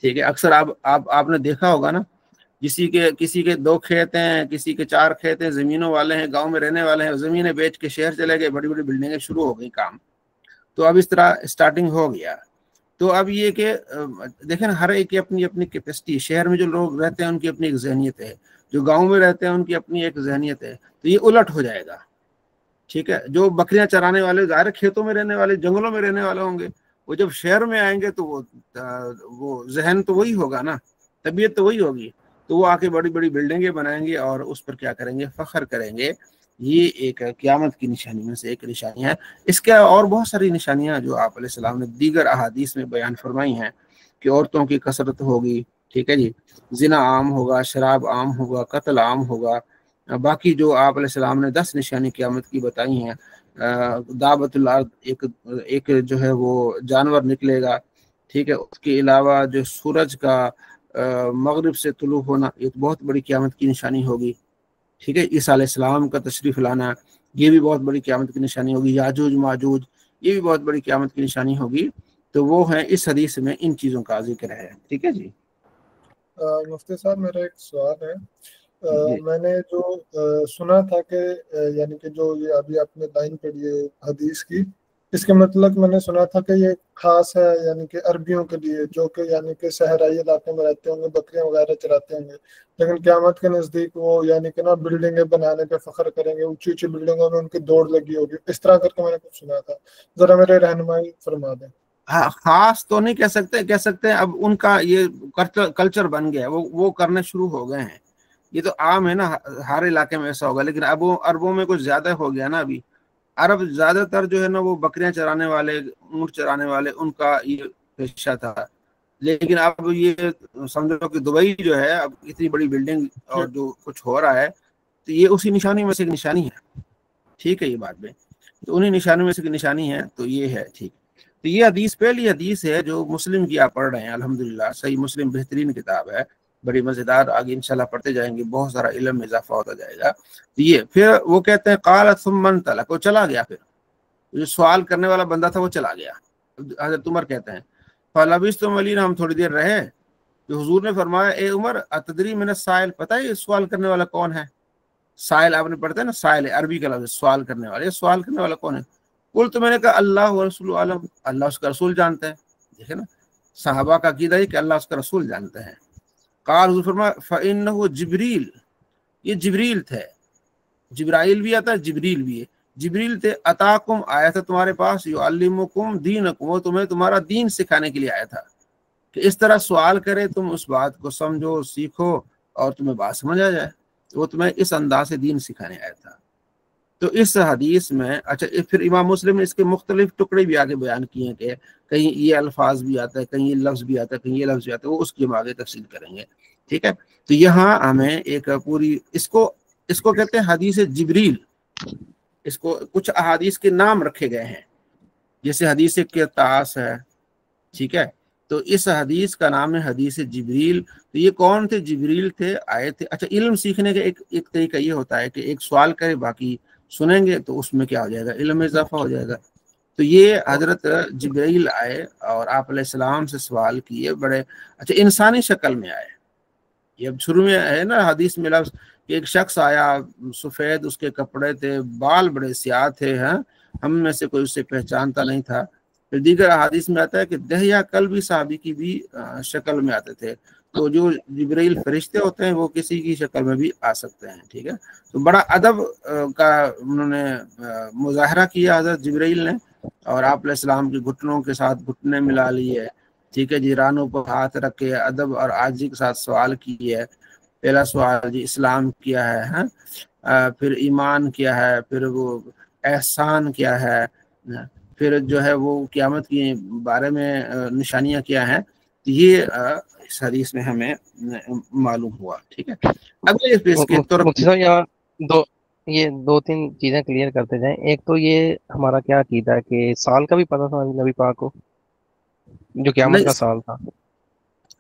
ٹھیک ہے۔ اکثر آپ نے دیکھا ہوگا نا، کسی کے 2 کھیت ہیں، کسی کے 4 کھیت ہیں، زمینوں والے ہیں، گاؤں میں رہنے والے ہیں، زمینیں بیچ کے شہر چلے گئے، بڑی بڑی بلڈنگیں شروع ہو گئی کام، تو اب اس طرح سٹارٹنگ ہو گیا۔ تو اب یہ کہ دیکھیں ہر ایک کی اپنی اپنی کیپیسٹی، شہر میں جو لوگ رہتے ہیں ان کی اپنی ایک ذہنیت ہے، جو گاؤں میں رہتے ہیں ان کی اپنی ایک ذہنیت ہے، تو یہ الٹ ہو جائے گا، ٹھیک ہے۔ جو بکریاں چرانے والے ظاہر کھیتوں میں رہنے والے، جنگلوں میں رہنے والے ہوں گے، وہ جب شہر میں آئیں گے تو وہ ذہن تو وہی ہوگا نا، طبیعت تو وہی ہوگی، تو وہ آ کے بڑی بڑی بلڈنگیں بنائیں گے اور اس پر کیا کریں گے، فخر کریں گے۔ یہ ایک قیامت کی نشانی میں سے ایک نشانی ہے۔ اس کے اور بہت ساری نشانیاں جو آپ علیہ السلام نے دیگر احادیث میں بیان فرمائی ہیں کہ عورتوں کی کثرت ہوگی، ٹھیک ہے جی، زنا عام ہوگا، شراب عام ہوگا، قتل عام ہوگا، باقی جو آپ علیہ السلام نے 10 نشانی قیامت کی بتائی ہیں، دعوت الارض، ایک جو ہے وہ جانور نکلے گا، ٹھیک ہے، اس کے علاوہ جو سورج کا مغرب سے طلوع ہونا، ایک بہت بڑی قیامت کی نشانی ہوگی، ٹھیک ہے، عیسیٰ علیہ السلام کا تشریف لانا، یہ بھی بہت بڑی قیامت کی نشانی ہوگی، یاجوج ماجوج، یہ بھی بہت بڑی قیامت کی نشانی ہوگی۔ تو وہ ہیں اس حدیث میں ان چیزوں کا ذکر ہے، ٹھیک ہے جی۔ مفتی صاحب میرا ایک سوال ہے، جی میں نے جو سنا تھا کہ یعنی کہ جو یہ ابھی آپ نے لائن پڑھی ہے حدیث کی، اس کے مطلب میں نے سنا تھا کہ یہ خاص ہے یعنی کہ عربیوں کے لیے، جو کہ یعنی کہ صحرائی علاقے میں رہتے ہوں گے، بکریاں وغیرہ چراتے ہوں گے، لیکن قیامت کے نزدیک وہ یعنی کہ نا بلڈنگیں بنانے پہ فخر کریں گے، اونچی اونچی بلڈنگوں میں ان کی دوڑ لگی ہوگی، اس طرح کر کے میں نے کچھ سنا تھا، ذرا میرے رہنمائی فرما دیں۔ خاص تو نہیں کہہ سکتے اب ان کا یہ کلچر بن گیا، وہ کرنے شروع ہو گئے ہیں، یہ تو عام ہے نا، ہر علاقے میں ایسا ہوگا، لیکن اب عربوں میں کچھ زیادہ ہو گیا نا، ابھی عرب زیادہ تر جو ہے نا وہ بکریاں چرانے والے، اونٹ چرانے والے، ان کا یہ پیشہ تھا، لیکن اب یہ سمجھو کہ دبئی جو ہے اب اتنی بڑی بلڈنگ اور جو کچھ ہو رہا ہے، تو یہ اسی نشانی میں سے ایک نشانی ہے، ٹھیک ہے، یہ بات میں تو انہیں نشانیوں میں سے نشانی ہے تو یہ ہے، ٹھیک۔ تو یہ حدیث پہلی حدیث ہے جو مسلم کی آپ پڑھ رہے ہیں، الحمدللہ صحیح مسلم بہترین کتاب ہے، بڑی مزیدار، آگے انشاءاللہ پڑھتے جائیں گے، بہت سارا علم میں اضافہ ہوتا جائے گا۔ یہ پھر وہ کہتے ہیں قال ثم انطلق، وہ چلا گیا، پھر جو سوال کرنے والا بندہ تھا وہ چلا گیا۔ حضرت عمر کہتے ہیں فلبثت ملینا، ہم تھوڑی دیر رہے، جو حضور نے فرمایا اے عمر اتدری من السائل، پتہ ہے یہ سوال کرنے والا کون ہے؟ سائل آپ نے پڑھتا ہے نا، سائل عربی کا لفظ سوال کرنے والا، یہ سوال کرنے والا کون ہے؟ قل تو میں نے کہا اللہ و رسول عالم، اللہ اس کا رسول جانتے ہیں۔ دیکھیں نا صحابہ کا عقیدہ ہے کہ اللہ اس کا رسول جانتے ہیں۔ قال حضور فرمایا فإنه جبریل، یہ جبریل تھے، جبرائیل بھی آتا ہے جبریل بھی ہے، جبریل تھے، اتاکم آیا تھا تمہارے پاس، یعلمکم دینکم، وہ تمہیں تمہارا دین سکھانے کے لیے آیا تھا، کہ اس طرح سوال کرے تم اس بات کو سمجھو سیکھو اور تمہیں بات سمجھ آ جائے، وہ تمہیں اس انداز سے دین سکھانے آیا تھا۔ تو اس حدیث میں اچھا پھر امام مسلم نے اس کے مختلف ٹکڑے بھی آگے بیان کیے ہیں کہ کہیں یہ الفاظ بھی آتا ہے، کہیں یہ لفظ بھی آتا ہے، کہیں یہ لفظ بھی آتا ہے، وہ اس کی ہم آگے تفصیل کریں گے، ٹھیک ہے۔ تو یہاں ہمیں ایک پوری اس کو کہتے ہیں حدیث جبریل، اس کو کچھ احادیث کے نام رکھے گئے ہیں، جیسے حدیث قرطاس ہے، ٹھیک ہے، تو اس حدیث کا نام ہے حدیث جبریل۔ تو یہ کون تھے؟ جبریل تھے، آئے تھے۔ اچھا علم سیکھنے کا ایک طریقہ یہ ہوتا ہے کہ ایک سوال کرے، باقی سنیں گے تو اس میں کیا ہو جائے گا؟ علم میں اضافہ ہو جائے گا۔ تو یہ حضرت جبریل آئے اور آپ علیہ السلام سے سوال کیے، بڑے اچھا انسانی شکل میں آئے۔ یہ اب شروع میں ہے نا حدیث میں لفظ کہ ایک شخص آیا، سفید اس کے کپڑے تھے، بال بڑے سیاہ تھے، ہم میں سے کوئی اسے پہچانتا نہیں تھا۔ پھر دیگر احادیث میں آتا ہے کہ دہیا کلبی صحابی کی بھی شکل میں آتے تھے۔ تو جو جبرائیل فرشتے ہوتے ہیں وہ کسی کی شکل میں بھی آ سکتے ہیں، ٹھیک ہے۔ تو بڑا ادب کا انہوں نے مظاہرہ کیا حضرت جبرائیل نے، اور آپ علیہ السلام کے گھٹنوں کے ساتھ گھٹنے ملا لیے، ٹھیک ہے جی، رانوں پر ہاتھ رکھ کے ادب اور عاجزی کے ساتھ سوال کیے۔ پہلا سوال جی اسلام کیا ہے، پھر ایمان کیا ہے، پھر وہ احسان کیا ہے، پھر جو ہے وہ قیامت کے بارے میں نشانیاں کیا ہیں۔ یہ اس حدیث میں ہمیں معلوم ہوا، ٹھیک ہے۔ اگلے اس کے مفتی صاحب یہاں یہ دو تین چیزیں کلیئر کرتے جائیں۔ ایک تو یہ ہمارا کیا عقیدہ ہے کہ سال کا بھی پتہ تھا نبی پاک کو، جو قیامت کا سال تھا؟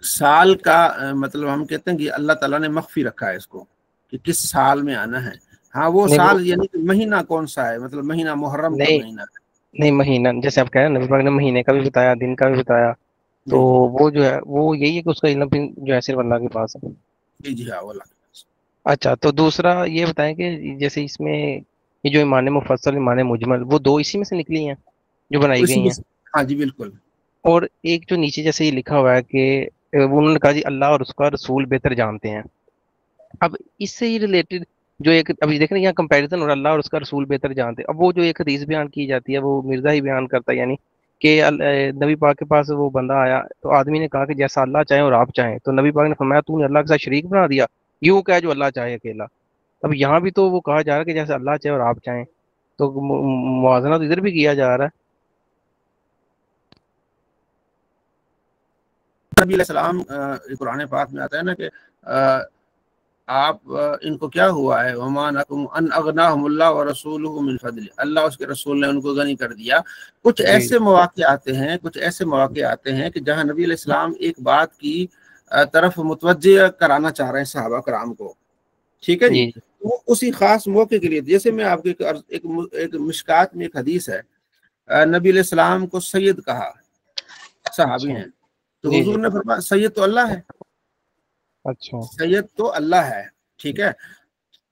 سال کا مطلب ہم کہتے ہیں کہ اللہ تعالیٰ نے مخفی رکھا ہے اس کو کہ کس سال میں آنا ہے۔ ہاں وہ سال یعنی کہ مہینہ کون سا ہے، مطلب مہینہ محرم کا مہینہ نہیں، مہینہ جیسے آپ کہہ رہے ہیں نبی پاک نے مہینے کا بھی بتایا، دن کا بھی بتایا، تو وہ جو ہے وہ یہی ہے کہ اس کا علم جو ہے صرف اللہ کے پاس ہے۔ جی ہاں اللہ۔ اچھا، تو دوسرا یہ بتائیں کہ جیسے اس میں یہ جو ایمان مفصل ایمان مجمل، وہ دو اسی میں سے نکلی ہیں جو بنائی گئی ہیں؟ ہاں جی بالکل۔ اور ایک جو نیچے جیسے یہ لکھا ہوا ہے کہ انہوں نے کہا جی اللہ اور اس کا رسول بہتر جانتے ہیں۔ اب اس سے ہی ریلیٹڈ جو ایک ابھی دیکھ رہے ہیں یہاں کمپیریزن، اور اللہ اور اس کا رسول بہتر جانتے ہیں، اب وہ جو ایک حدیث بیان کی جاتی ہے وہ مرزا ہی بیان کرتا ہے، یعنی کہ نبی پاک کے پاس وہ بندہ آیا تو آدمی نے کہا کہ جیسا اللہ چاہے اور آپ چاہیں، تو نبی پاک نے فرمایا تو نے اللہ کے ساتھ شریک بنا دیا، یوں کہا جو اللہ چاہے اکیلا۔ اب یہاں بھی تو وہ کہا جا رہا ہے کہ جیسے اللہ چاہے اور آپ چاہیں، تو موازنہ تو ادھر بھی کیا جا رہا ہے۔ نبی علیہ السلام قرآن پاک میں آتا ہے نا کہ آپ ان کو کیا ہوا ہے، وَمَا أَنْ أَغْنَاهُمُ اللَّهُ وَرَسُولُهُ مِنْ فَضْلِهِ، اللہ اس کے رسول نے ان کو غنی کر دیا۔ کچھ ایسے مواقع آتے ہیں کہ جہاں نبی علیہ السلام ایک بات کی طرف متوجہ کرانا چاہ رہے ہیں صحابہ کرام کو، ٹھیک ہے جی، وہ اسی خاص موقع کے لیے، جیسے میں آپ کے ایک مشکات میں ایک حدیث ہے، نبی علیہ السلام کو سید کہا صحابی نے، تو حضور نے فرمایا سید تو اللہ ہے، اچھا سید تو اللہ ہے، ٹھیک ہے۔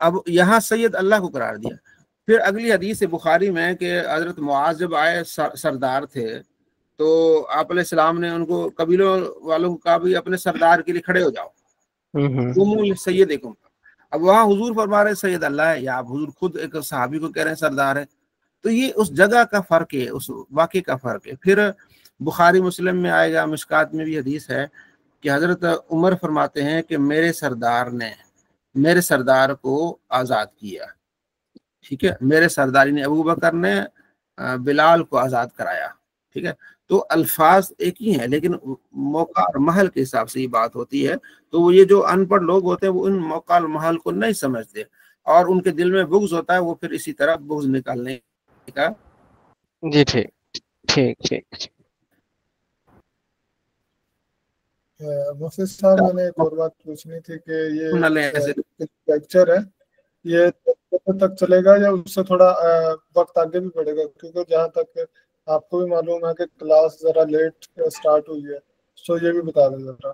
اب یہاں سید اللہ کو قرار دیا۔ پھر اگلی حدیث بخاری میں کہ حضرت معاذ جب آئے سردار تھے تو آپ علیہ السلام نے ان کو قبیلوں والوں کا بھی اپنے سردار کے لیے کھڑے ہو جاؤ، سیدکم۔ اب وہاں حضور فرما رہے سید اللہ ہے، یا آپ حضور خود ایک صحابی کو کہہ رہے ہیں سردار ہے، تو یہ اس جگہ کا فرق ہے، اس واقعے کا فرق ہے۔ پھر بخاری مسلم میں آئے گا، مشکات میں بھی حدیث ہے کہ حضرت عمر فرماتے ہیں کہ میرے سردار کو آزاد کیا، ٹھیک ہے، میرے سرداری نے ابو بکر نے بلال کو آزاد کرایا، ٹھیک ہے۔ تو الفاظ ایک ہی ہیں لیکن موقع اور محل کے حساب سے یہ بات ہوتی ہے۔ تو وہ یہ جو ان پڑھ لوگ ہوتے ہیں وہ ان موقع اور محل کو نہیں سمجھتے، اور ان کے دل میں بغض ہوتا ہے، وہ پھر اسی طرح بغض نکالنے का। जी ठीक ठीक ठीक। मुफती साहब, मैंने एक और बात पूछनी थी कि ये न ले ऐसे लेक्चर है, ये कब तक चलेगा या उससे थोड़ा वक्त आगे भी बढ़ेगा? क्योंकि जहाँ तक आपको भी मालूम है कि क्लास जरा लेट स्टार्ट हुई है, सो ये भी बता दें जरा।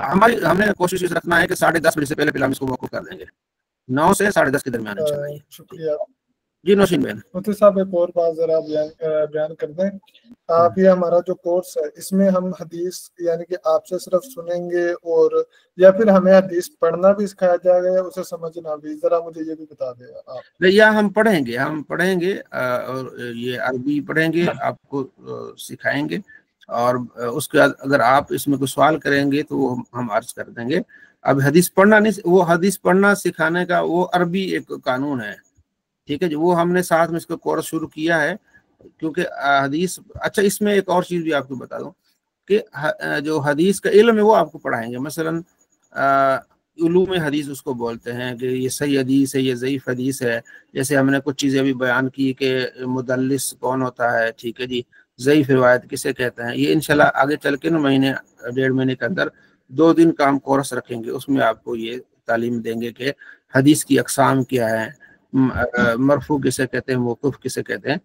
हमने कोशिश इस रखना है कि 10:30 बजे से पहले हम इसको मौकूफ कर देंगे, 9 से 10:30 के दरमियान इंशाल्लाह। ये शुक्रिया। जी नौशीन बहन। मुफ्ती साहब, एक और बात जरा बयान कर दें आप। ये हमारा जो कोर्स है, इसमें हम हदीस यानी कि आपसे सिर्फ सुनेंगे, और या फिर हमें हदीस पढ़ना भी सिखाया जाएगा या उसे समझना भी? जरा मुझे ये भी बता दें आप। नहीं, या हम पढ़ेंगे और ये अरबी पढ़ेंगे, आपको सिखाएंगे, और उसके बाद अगर आप इसमें कोई सवाल करेंगे तो वो हम अर्ज कर देंगे। अब हदीस पढ़ना नहीं, वो हदीस पढ़ना सिखाने का वो अरबी एक कानून है, ठीक है जी, वो हमने साथ में इसका कोर्स शुरू किया है, क्योंकि हदीस। अच्छा, इसमें एक और चीज भी आपको बता दूं कि जो हदीस का इल्म है वो आपको पढ़ाएंगे। मसलन उलूम हदीस उसको बोलते हैं कि ये सही हदीस है, ये ज़ईफ हदीस है। जैसे हमने कुछ चीज़ें अभी बयान की कि मुदल्लिस कौन होता है, ठीक है जी, ज़ईफ रिवायत किसे कहते हैं। ये इंशाल्लाह आगे चल के ना महीने 1.5 महीने के अंदर 2 दिन का हम कोर्स रखेंगे, उसमें आपको ये तालीम देंगे कि हदीस की अकसाम क्या है, मरफू किसे कहते हैं, मौकूफ किसे कहते हैं,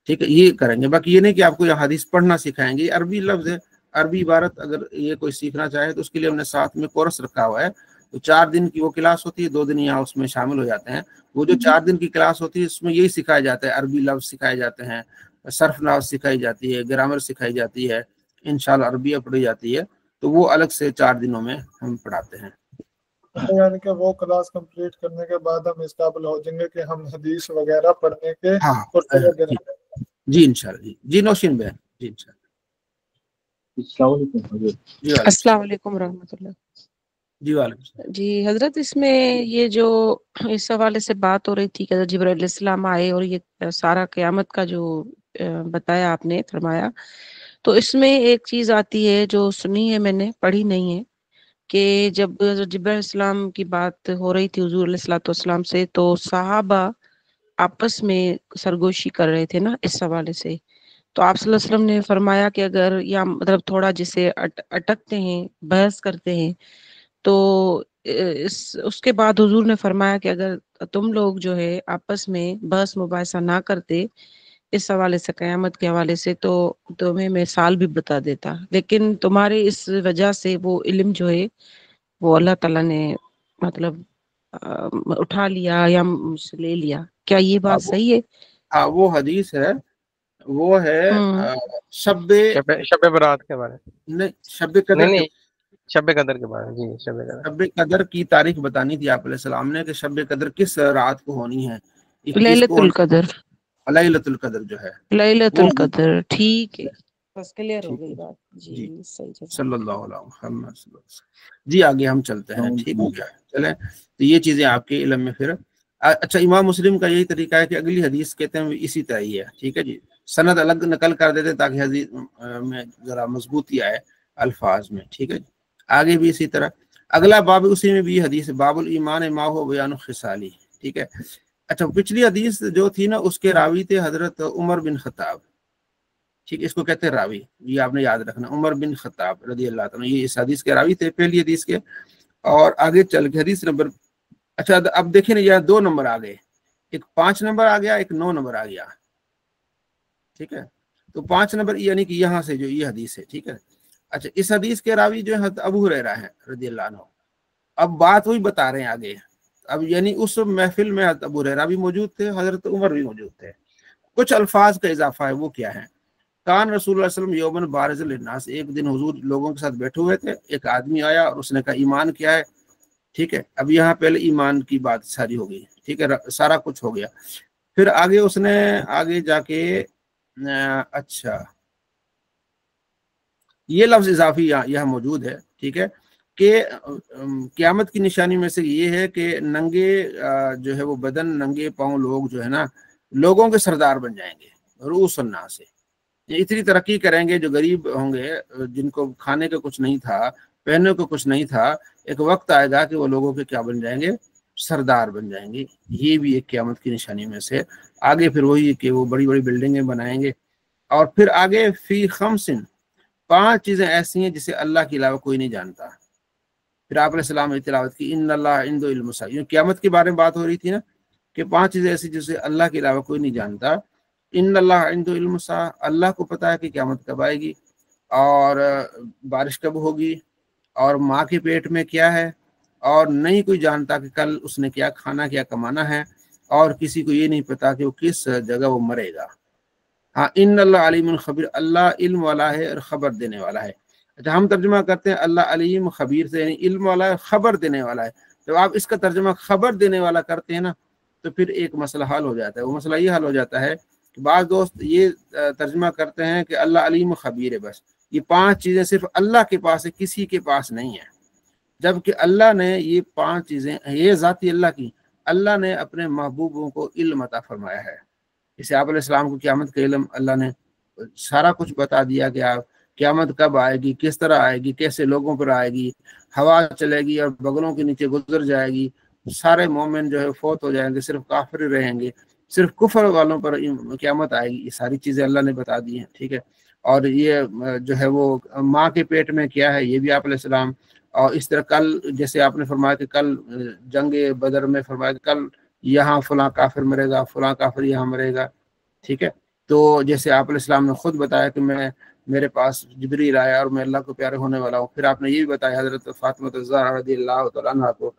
ठीक है, ये करेंगे। बाकी ये नहीं कि आपको यह हदीस पढ़ना सिखाएंगे। अरबी लफ्ज है, अरबी इबारत अगर ये कोई सीखना चाहे तो उसके लिए हमने साथ में कोर्स रखा हुआ है। तो 4 दिन की वो क्लास होती है, 2 दिन यहाँ उसमें शामिल हो जाते हैं। वो जो 4 दिन की क्लास होती है उसमें यही सिखाया जाता है, अरबी लफ्ज सिखाए जाते हैं, सर्फ नाव सिखाई जाती है, ग्रामर सिखाई जाती है, इंशाल्लाह अरबिया पढ़ी जाती है। तो वो अलग से 4 दिनों में हम पढ़ाते हैं। तो यानी कि वो क्लास कंप्लीट करने के बाद हम इस काबिल हो जाएंगे कि हम हदीस वगैरह पढ़ने के हाँ और जी, जी इंशाल्लाह। जी जी नौशीन बहन, जी इंशाल्लाह। अस्सलाम वालेकुम रहमतुल्लाह। जी वालेकुम। जी हजरत, इसमें ये जो इस हवाले से बात हो रही थी कि जिब्राइल इस्लाम आए और ये सारा क़यामत का जो बताया आपने, फरमाया, तो इसमें एक चीज आती है जो सुनी है मैंने, पढ़ी नहीं है, कि जब जिब्राइल इस्लाम की बात हो रही थी हुजूर अलैहिस्सलाम से, तो सहाबा आपस में सरगोशी कर रहे थे ना इस हवाले से। तो आप सल्लल्लाहु अलैहि वसल्लम ने फरमाया कि अगर, या मतलब थोड़ा जिसे अटकते हैं, बहस करते हैं, तो इस उसके बाद हुजूर ने फरमाया कि अगर तुम लोग जो है आपस में बहस मुबाहिसा ना करते इस हवाले से, क़यामत के हवाले से, तो तुम्हें मैं साल भी बता देता, लेकिन तुम्हारे इस वजह से वो इल्म जो है वो अल्लाह ताला ने मतलब उठा लिया या मुझसे ले लिया। क्या ये बात सही है? हाँ, वो हदीस है, वो है शब्बे शब्बे बरात के बारे में, नहीं, शब्बे कदर नहीं शब्बे कदर के बारे में। जी शब्बे कदर की तारीख बतानी थी आप सलाम ने कि शब्बे कदर किस रात को होनी है, 21 को लैलतुल कदर, लैलतुल कदर जो है लैलतुल वो। कदर, ठीक है, बस क्लियर हो ठीक गई है बात। जी जी, सही जज़ाक। सल्लल्लाहु अलैहि वसल्लम। जी आगे हम चलते हैं, ठीक हो गया, चले। तो ये चीजें आपके इल्म में फिर अच्छा, इमाम मुस्लिम का यही तरीका है कि अगली हदीस कहते हैं इसी तरह ही है, ठीक है जी, सनद अलग नकल कर देते ताकि हदीस में जरा मजबूती आए अल्फाज में, ठीक है जी। आगे भी इसी तरह अगला बाब, उसी में भी हदीस, बाबुल ईमान मा हो बयान खिसाली, ठीक है। अच्छा, पिछली हदीस जो थी ना उसके रावी थे हजरत उमर बिन खत्ताब, ठीक है, इसको कहते हैं रावी, ये आपने याद रखना, उमर बिन खत्ताब रदी अल्लाह तआला, ये इस हदीस के रावी थे, पहली हदीस के। और आगे चल के हदीस नंबर, अच्छा अब देखिए ना, यहाँ 2 नंबर आ गए, एक 5 नंबर आ गया, एक 9 नंबर आ गया, ठीक है। तो 5 नंबर यानी कि यहाँ से जो ये हदीस है, ठीक है। अच्छा, इस हदीस के रावी जो है अबू हुरैरा है रदी अल्लाह अन्हु। अब बात वही बता रहे हैं आगे। अब यानी उस महफिल में अबू हुरैरा भी मौजूद थे, हजरत उमर भी मौजूद थे। कुछ अल्फाज का इजाफा है, वो क्या है? कान रसूलुल्लाह सल्लल्लाहु अलैहि वसल्लम यौमन बारिज़ल लिन्नास, एक दिन हुजूर लोगों के साथ बैठे हुए थे, एक आदमी आया और उसने कहा ईमान क्या है, ठीक है। अब यहाँ पहले ईमान की बात सारी हो गई, ठीक है, सारा कुछ हो गया। फिर आगे उसने आगे जाके अच्छा, ये लफ्ज इजाफी यहाँ मौजूद है, ठीक है, कि क़यामत की निशानी में से ये है कि नंगे जो है वो बदन, नंगे पाँव लोग जो है ना, लोगों के सरदार बन जाएंगे, रूसन्ना से। ये इतनी तरक्की करेंगे, जो गरीब होंगे, जिनको खाने का कुछ नहीं था, पहनने को कुछ नहीं था, एक वक्त आएगा कि वो लोगों के क्या बन जाएंगे, सरदार बन जाएंगे। ये भी एक क़यामत की निशानी में से। आगे फिर वही कि वो बड़ी बड़ी बिल्डिंगें बनाएंगे। और फिर आगे फी खमसिन, 5 चीजें ऐसी हैं जिसे अल्लाह के अलावा कोई नहीं जानता। फिर आप अलैहिस्सलाम ने तिलावत की इन्नल्लाह इंदहु इल्मुस साअ, क़यामत के बारे में बात हो रही थी ना कि 5 चीजें ऐसी जिसे अल्लाह के अलावा कोई नहीं जानता। इन्नल्लाह इंदहु इल्मुस साअ, अल्लाह को पता है कि क़यामत कब आएगी और बारिश कब होगी और माँ के पेट में क्या है, और नहीं कोई जानता कि कल उसने क्या खाना क्या कमाना है, और किसी को ये नहीं पता कि वो किस जगह वो मरेगा। हाँ, इन्नल्लाह अलीमुन खबीर, अल्लाह इल्म वाला है और खबर देने वाला है। अच्छा, हम तर्जुमा करते हैं अल्लाह अलीम खबीर से, यानी इल्म वाला है, खबर देने वाला है। जब आप इसका तर्जुमा खबर देने वाला करते हैं ना, तो फिर एक मसला हल हो जाता है। वो मसला ये हल हो जाता है कि बाज़ दोस्त ये तर्जुमा करते हैं कि अल्लाह अलीम खबीर है, बस ये 5 चीज़ें सिर्फ अल्लाह के पास है, किसी के पास नहीं है। जबकि अल्लाह ने ये 5 चीज़ें, ये ज़ाती अल्लाह की, अल्लाह ने अपने महबूबों को इल्म अता फरमाया है। जैसे आप अलैहिस्सलाम को क़यामत का इल्म अल्लाह ने सारा कुछ बता दिया कि आप क़यामत कब आएगी, किस तरह आएगी, कैसे लोगों पर आएगी, हवा चलेगी और बगलों के नीचे गुजर जाएगी, सारे मोमिन जो है फौत हो जाएंगे, सिर्फ काफिर रहेंगे, सिर्फ कुफर वालों पर क़यामत आएगी। ये सारी चीज़ें अल्लाह ने बता दी हैं, ठीक है। और ये जो है वो माँ के पेट में क्या है, ये भी आप अलैहिस्सलाम, और इस तरह कल जैसे आपने फरमाया कि कल जंग बदर में फरमाया कि कल यहाँ फलां काफिर मरेगा, फलां काफिर यहाँ मरेगा, ठीक है। तो जैसे आप अलैहिस्सलाम ने खुद बताया कि मेरे पास जिब्रील आया और मैं अल्लाह को प्यारे होने वाला हूँ। फिर आपने ये भी बताया हज़रत फातिमा ज़हरा रज़ियल्लाहु तआला अन्हा को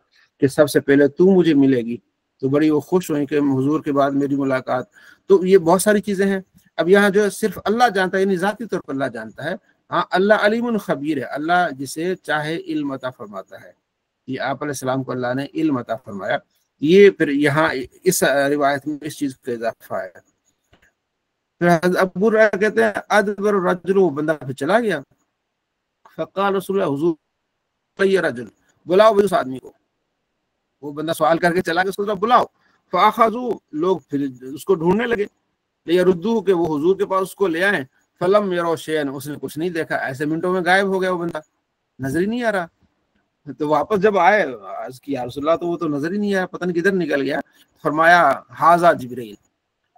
कि सबसे पहले तू मुझे मिलेगी, तो बड़ी वो खुश हुई कि हुजूर के बाद मेरी मुलाकात। तो ये बहुत सारी चीज़ें हैं। अब यहाँ जो है सिर्फ अल्लाह जानता है, यानी ज़ाती तौर पर अल्लाह जानता है। हाँ, अल्लाह अलीमुन खबीर है, अल्लाह जिसे चाहे इल्म अता फरमाता है। ये आप अलैहिस्सलाम को अल्लाह ने इल्म अता फरमाया। ये फिर यहाँ इस रिवायत में इस चीज़ का इजाफा है। फिर अबू हुरैरा कहते हैं अदबर रजुल, वो बंदा फिर चला गया। फ़क़ाल रसूलुल्लाह, हुज़ूर ये रजुल, बुलाओ उस आदमी को। वो बंदा सवाल करके चला गया, उसको बुलाओ। फ़अख़ज़ू, लोग फिर उसको ढूंढने लगे, लियरुद्दूहु के वो हुजूर के पास उसको ले आए। फलम यरो शैअन, उसने कुछ नहीं देखा, ऐसे मिनटों में गायब हो गया वो बंदा, नजर ही नहीं आ रहा। तो वापस जब आए अर्ज़ किया रसूलुल्लाह, तो वो तो नजर ही नहीं आया, पता नहीं किधर निकल गया। फरमाया हाज़ा जिब्रील,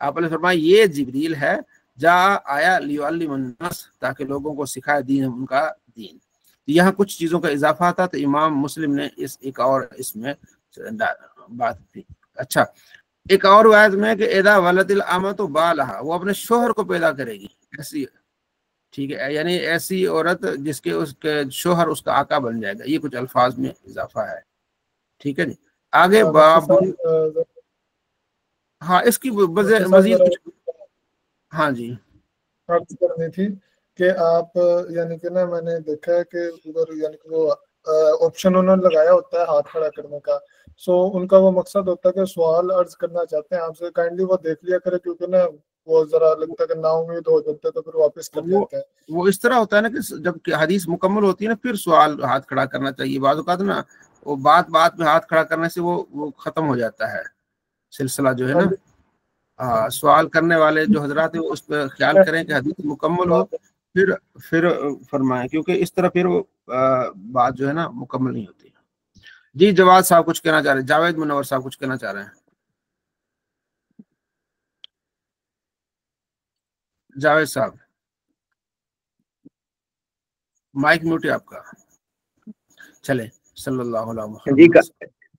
आपने फरमाया ये जिब्रील है, जा आया लियुअल्लिमन नास, ताकि लोगों को सिखाए दीन, उनका दीन। तो यहाँ कुछ चीज़ों का इजाफा था, तो इमाम मुस्लिम ने इस एक और इसमें बात थी। अच्छा, एक और रिवायत में कि इदा वलदिल अमतु बालहा, वो अपने शोहर को पैदा करेगी, ऐसी, ठीक है, यानी ऐसी औरत जिसके उसके शोहर उसका आका बन जाएगा। ये कुछ अल्फाज में इजाफा है, ठीक है जी। आगे बाब, हाँ इसकी मजीद कुछ, हाँ जी अर्ज करनी थी कि आप यानी कि ना मैंने देखा है कि उधर यानी कि वो ऑप्शन उन्होंने लगाया होता है हाथ खड़ा करने का। सो उनका वो मकसद होता है कि सवाल अर्ज करना चाहते हैं आपसे, काइंडली वो देख लिया करे, क्योंकि ना वो जरा लगता है कि नाउम्मीद हो जाते हैं तो फिर वापस कर देते हैं। वो इस तरह होता है ना कि जब हदीस मुकम्मल होती है ना, फिर सवाल हाथ खड़ा करना चाहिए। बात औक़ात ना वो बात में हाथ खड़ा करने से वो खत्म हो जाता है सिलसिला जो है ना। सवाल करने वाले जो हजरात है वो उस पर ख्याल करें कि हदीस मुकम्मल हो, फिर फरमाएं, क्योंकि इस तरह फिर वो बात जो है ना मुकम्मल नहीं होती। जी जवाद साहब कुछ कहना चाह रहे हैं, जावेद मुनव्वर साहब कुछ कहना चाह रहे हैं। जावेद साहब माइक म्यूट है आपका। चले सल्लल्लाहु अलैहि वसल्लम।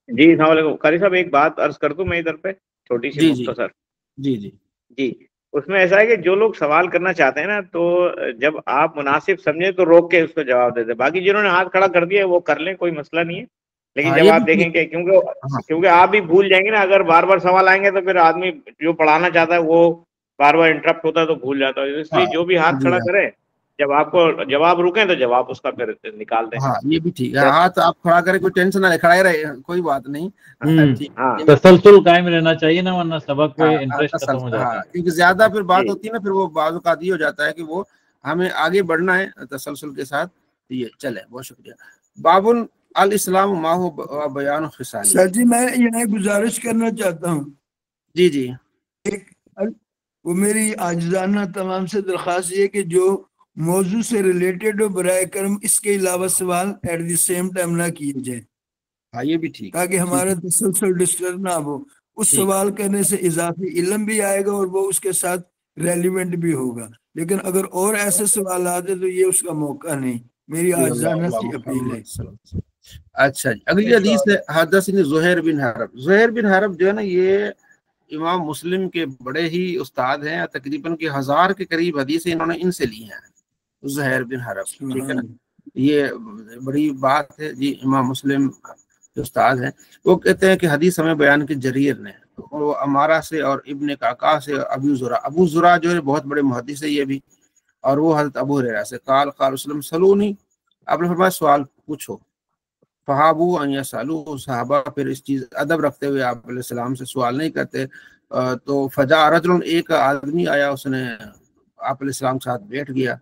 जी अस्सलाम वालेकुम कारी साहब, एक बात अर्ज कर दूं मैं इधर पे, छोटी सी मुख्तसर। जी जी जी, उसमें ऐसा है कि जो लोग सवाल करना चाहते हैं ना, तो जब आप मुनासिब समझे तो रोक के उसको जवाब दे दे। बाकी जिन्होंने हाथ खड़ा कर दिया वो कर लें, कोई मसला नहीं है। लेकिन जब आप देखेंगे, क्योंकि आप भी भूल जाएंगे ना, अगर बार बार सवाल आएंगे तो फिर आदमी जो पढ़ाना चाहता है वो बार बार इंटरप्ट होता है तो भूल जाता है। इसलिए जो भी हाथ खड़ा करे, जब आपको जवाब रुके तो जवाब उसका फिर निकाल दें। हाँ ये भी ठीक है, हाथ आप खड़ा करें, कोई टेंशन ना, खड़ा ही रहे, कोई बात नहीं। तसलसल कायम रहना चाहिए ना, वरना सबक पे इंटरेस्ट खत्म हो जाता है। क्योंकि ज्यादा फिर बात होती है ना, फिर वो बाज़ औक़ात ये हो जाता है कि वो हमें आगे बढ़ना है तसलसल के साथ। ये चले, बहुत शुक्रिया। बाबुल अल इस्लाम माहु बयान खिसाल। सर जी मैं यहाँ गुजारिश करना चाहता हूँ। जी जी, एक वो मेरी आजिज़ाना तमाम से दरख्वास्त ये कि जो मौजू से रिलेटेड हो बराए करम इसके अलावा सवाल एट द सेम टाइम ना किए जाए। हाँ ये भी ठीक, ताकि हमारा तसलसल डिस्टर्ब ना हो। उस सवाल करने से इजाफी इल्म भी आएगा और वो उसके साथ रेलिवेंट भी होगा। लेकिन अगर और ऐसे सवाल आते तो ये उसका मौका नहीं। मेरी आजाना सी अपील है। अच्छा जी, अगली हदीस है हदसनी ज़ुहैर बिन हरब। ज़ुहैर बिन हरब जो है ना, ये इमाम मुस्लिम के बड़े ही उस्ताद हैं, तकरीबन के 1000 के करीब हदीसें इन्होंने इनसे ली हैं, ज़ुहैर बिन हरब, ठीक है ना। ये बड़ी बात है जी। इमाम मुस्लिम के उस्ताद हैं, वो कहते हैं कि हदीस हमें बयान की जरीर ने, वो अमारा से और इब्न काका से, अबू जुरा जो है बहुत बड़े मुहद्दिस है ये भी, और वो हज़रत अबू हुरैरा से काल रसूलुल्लाह सलूनी, आपने फरमाया सवाल पूछो। फहाबू अन सालू, सहाबा फिर इस चीज अदब रखते हुए आप सलाम से सवाल नहीं करते। तो फजा रजुलन, एक आदमी आया, उसने आप सलाम के साथ बैठ गया,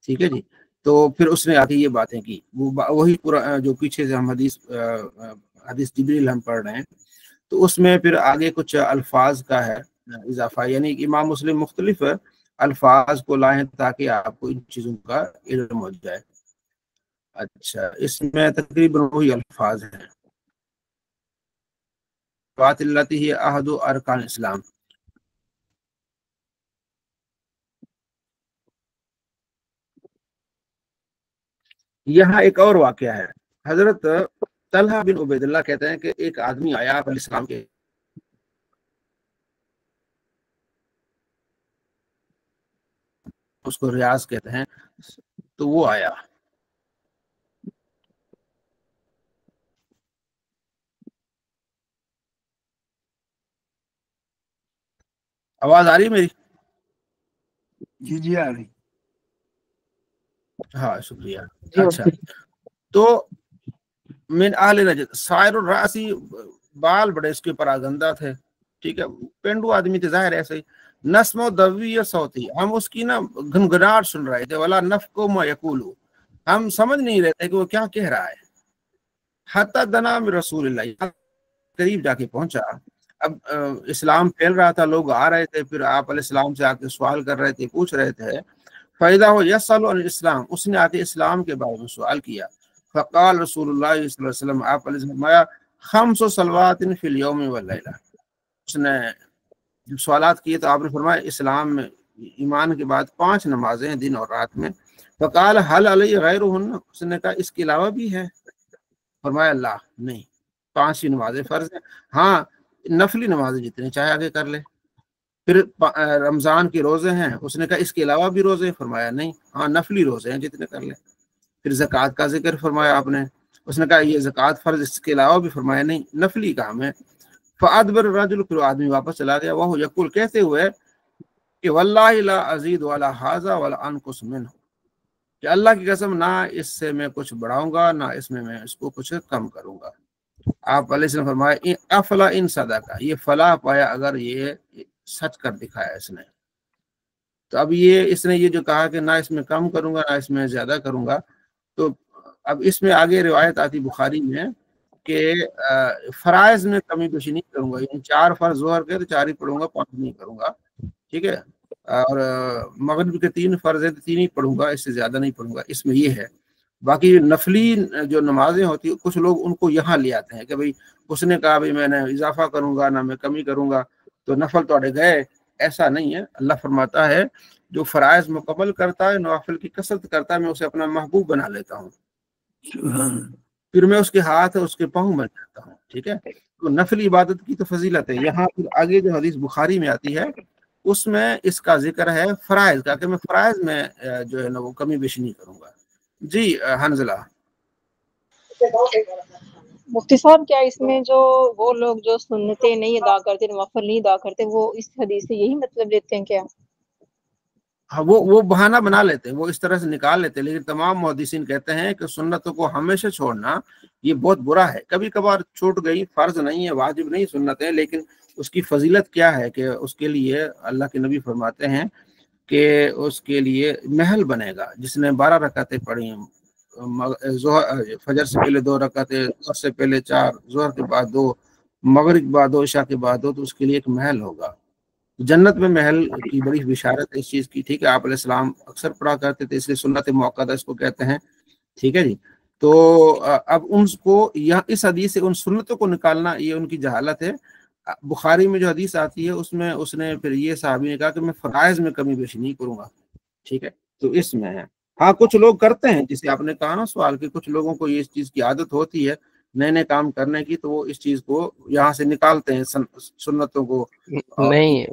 ठीक है जी। तो फिर उसने आके ये बातें की, वो वही पूरा जो पीछे से हम हदीस जिब्रील हम पढ़ रहे हैं, तो उसमें फिर आगे कुछ अल्फाज का है इजाफा, यानी कि इमाम मुस्लिम मुख्तलिफ अल्फाज को लाएं ताकि आपको इन चीजों का इल्म हो जाए। अच्छा, इसमें तकरीबन वही अल्फाज हैं, वातिल्लती ही अहदु अरकान इस्लाम। यहाँ एक और वाकया है। हजरत तलहा बिन उबैदुल्लाह कहते हैं कि एक आदमी आया आप इस्लाम के, उसको रियाज कहते हैं, तो वो आया, आवाज आ रही है मेरी? जी जी आ रही। हाँ शुक्रिया। अच्छा, तो मिन आले नजद सायर रासी, बाल बड़े इसके ऊपर आगंदा थे, ठीक है, पेंडू आदमी थे जाहिर ऐसे ही। नस्मो दवी सौती, हम उसकी ना घनघनाट सुन रहे थे, वाला नफ को मयकूलू, हम समझ नहीं रहे थे कि वो क्या कह रहा है। हत्ता दना में रसूलुल्लाह, करीब जाके पहुंचा। अब इस्लाम फैल रहा था, लोग आ रहे थे, फिर आप अलैहिस्सलाम से आके सवाल कर रहे थे, पूछ रहे थे। फायदा हो यसअलु अन इस्लाम, उसने आके इस्लाम के बारे में सवाल किया। फ़क़ाल रसूलुल्लाह सल्लल्लाहु अलैहि वसल्लम, आप अलैहि फरमाया खम्सु सलवातिन फिल यौम वल लैला। उसने जब सवालात किए तो आपने फरमाया इस्लाम में ईमान के बाद 5 नमाजें हैं दिन और रात में। फ़क़ाल हल अलैहि गैरुहुन्ना, उसने कहा इसके अलावा भी है? फरमाया अल्लाह नहीं, 5 ही नमाजें फर्ज हैं, हाँ नफली नमाजें जितने चाहे आगे कर ले। फिर रमजान के रोजे हैं, उसने कहा इसके अलावा भी रोजे? फरमाया नहीं, हाँ नफली रोजे हैं जितने कर ले। फिर ज़कात का जिक्र फरमाया आपने, उसने कहा ये ज़कात फर्ज, इसके अलावा भी? फरमाया नहीं, नफली काम है। फ़अदबर रजुल, फिर आदमी वापस चला गया। वह यकुल, कहते हुए कि वल्लाहि ला अज़ीद वला हाज़ा वला अनकुस मिन्हु, कि अल्लाह की कसम ना इससे मैं कुछ बढ़ाऊंगा ना इसमें मैं इसको कुछ कम करूंगा। आप अलैहि फरमाया अफला इन सदाका, ये फलाह पाया अगर ये सच कर दिखाया इसने। तो अब ये इसने ये जो कहा कि ना इसमें कम करूंगा ना इसमें ज्यादा करूंगा, तो अब इसमें आगे रिवायत आती बुखारी में कि फराइज में कमी पेशी नहीं करूंगा, यानी 4 फर्ज ज़ोहर के तो 4 ही पढ़ूंगा, 5 नहीं करूंगा, ठीक है। और मगरिब के 3 फर्ज है तो 3 ही पढ़ूंगा, इससे ज्यादा नहीं पढ़ूंगा, इसमें ये है। बाकी नफली जो नमाजें होती है, कुछ लोग उनको यहाँ ले आते हैं कि भाई उसने कहा भाई मैंने इजाफा करूंगा ना मैं कमी करूंगा, तो नफल तो अड़े गए। ऐसा नहीं है। अल्लाह फरमाता है जो फराइज मुकम्मल करता है, नवाफिल की कसरत करता है, मैं उसे अपना महबूब बना लेता हूँ, फिर मैं उसके हाथ उसके पाँव बन जाता हूँ, ठीक है। तो नफली इबादत की तो फजीलत है। यहाँ फिर आगे जो हदीस बुखारी में आती है उसमें इसका जिक्र है फराइज का, कि मैं फराइज में जो है ना वो कमी बेशी नहीं करूंगा। जी हंजला। मुफ्ती साहब, क्या इसमें जो वो लोग जो सुन्नतें नहीं अदा करते, नवाफिल नहीं अदा करते, वो इस हदीस से यही मतलब लेते हैं क्या? हाँ, वो बहाना बना लेते हैं, वो इस तरह से निकाल लेते हैं, लेकिन तमाम मुहद्दिसीन कहते हैं कि सुन्नतों को हमेशा छोड़ना ये बहुत बुरा है। कभी कभार छूट गई, फर्ज नहीं है, वाजिब नहीं सुन्नत है, लेकिन उसकी फजीलत क्या है कि उसके लिए अल्लाह के नबी फरमाते हैं कि उसके लिए महल बनेगा। जिसने 12 रकातें पढ़ी, फजर से पहले 2 रकातें, ज़ोहर से पहले 4, ज़ोहर के बाद 2, मगरिब के बाद 2, इशा के बाद 2, तो उसके लिए एक महल होगा जन्नत में। महल की बड़ी बिशारत है इस चीज की, ठीक है। आप अलैहिस्सलाम अक्सर पढ़ा करते थे, इसलिए सुन्नत मुअक्कदा इसको कहते हैं, ठीक है जी। تو اب ان کو یہاں اس حدیث سے ان سنتوں کو نکالنا یہ ان کی جہالت ہے۔ بخاری میں جو حدیث آتی ہے اس میں اس نے پھر یہ صحابی نے کہا کہ میں فرائض میں کمی بیشی نہیں کروں گا، ٹھیک ہے، تو اس میں ہے۔ ہاں کچھ لوگ کرتے ہیں، جسے آپ نے کہا نا سوال کہ کچھ لوگوں کو یہ اس چیز کی عادت ہوتی ہے نئے نئے کام کرنے کی، تو وہ اس چیز کو یہاں سے نکالتے ہیں سنتوں کو۔ نہیں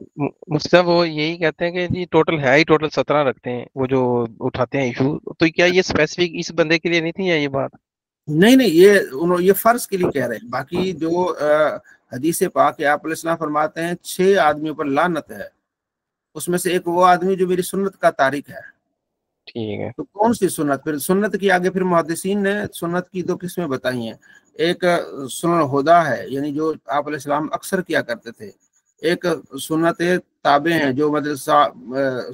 مصطفیٰ وہ یہی کہتے ہیں کہ جی ٹوٹل ہے ہی ٹوٹل 17 رکھتے ہیں وہ جو اٹھاتے ہیں ایشو، تو کیا یہ اسپیسیفک اس بندے کے لیے نہیں تھی یا یہ بات؟ نہیں یہ فرض کے لیے کہہ رہے ہیں۔ باقی جو حدیث پاک ہے آپ علیہ السلام فرماتے ہیں 6 آدمیوں پر لعنت ہے، اس میں سے ایک وہ آدمی جو میری سنت کا تارک ہے۔ ٹھیک ہے، تو کون سی سنت؟ پھر سنت کی آگے پھر محدثین نے سنت کی 2 قسمیں بتائی ہیں۔ ایک سنن ہدا ہے، یعنی جو آپ علیہ السلام اکثر کیا کرتے تھے۔ ایک سنت تابع ہیں جو مطلب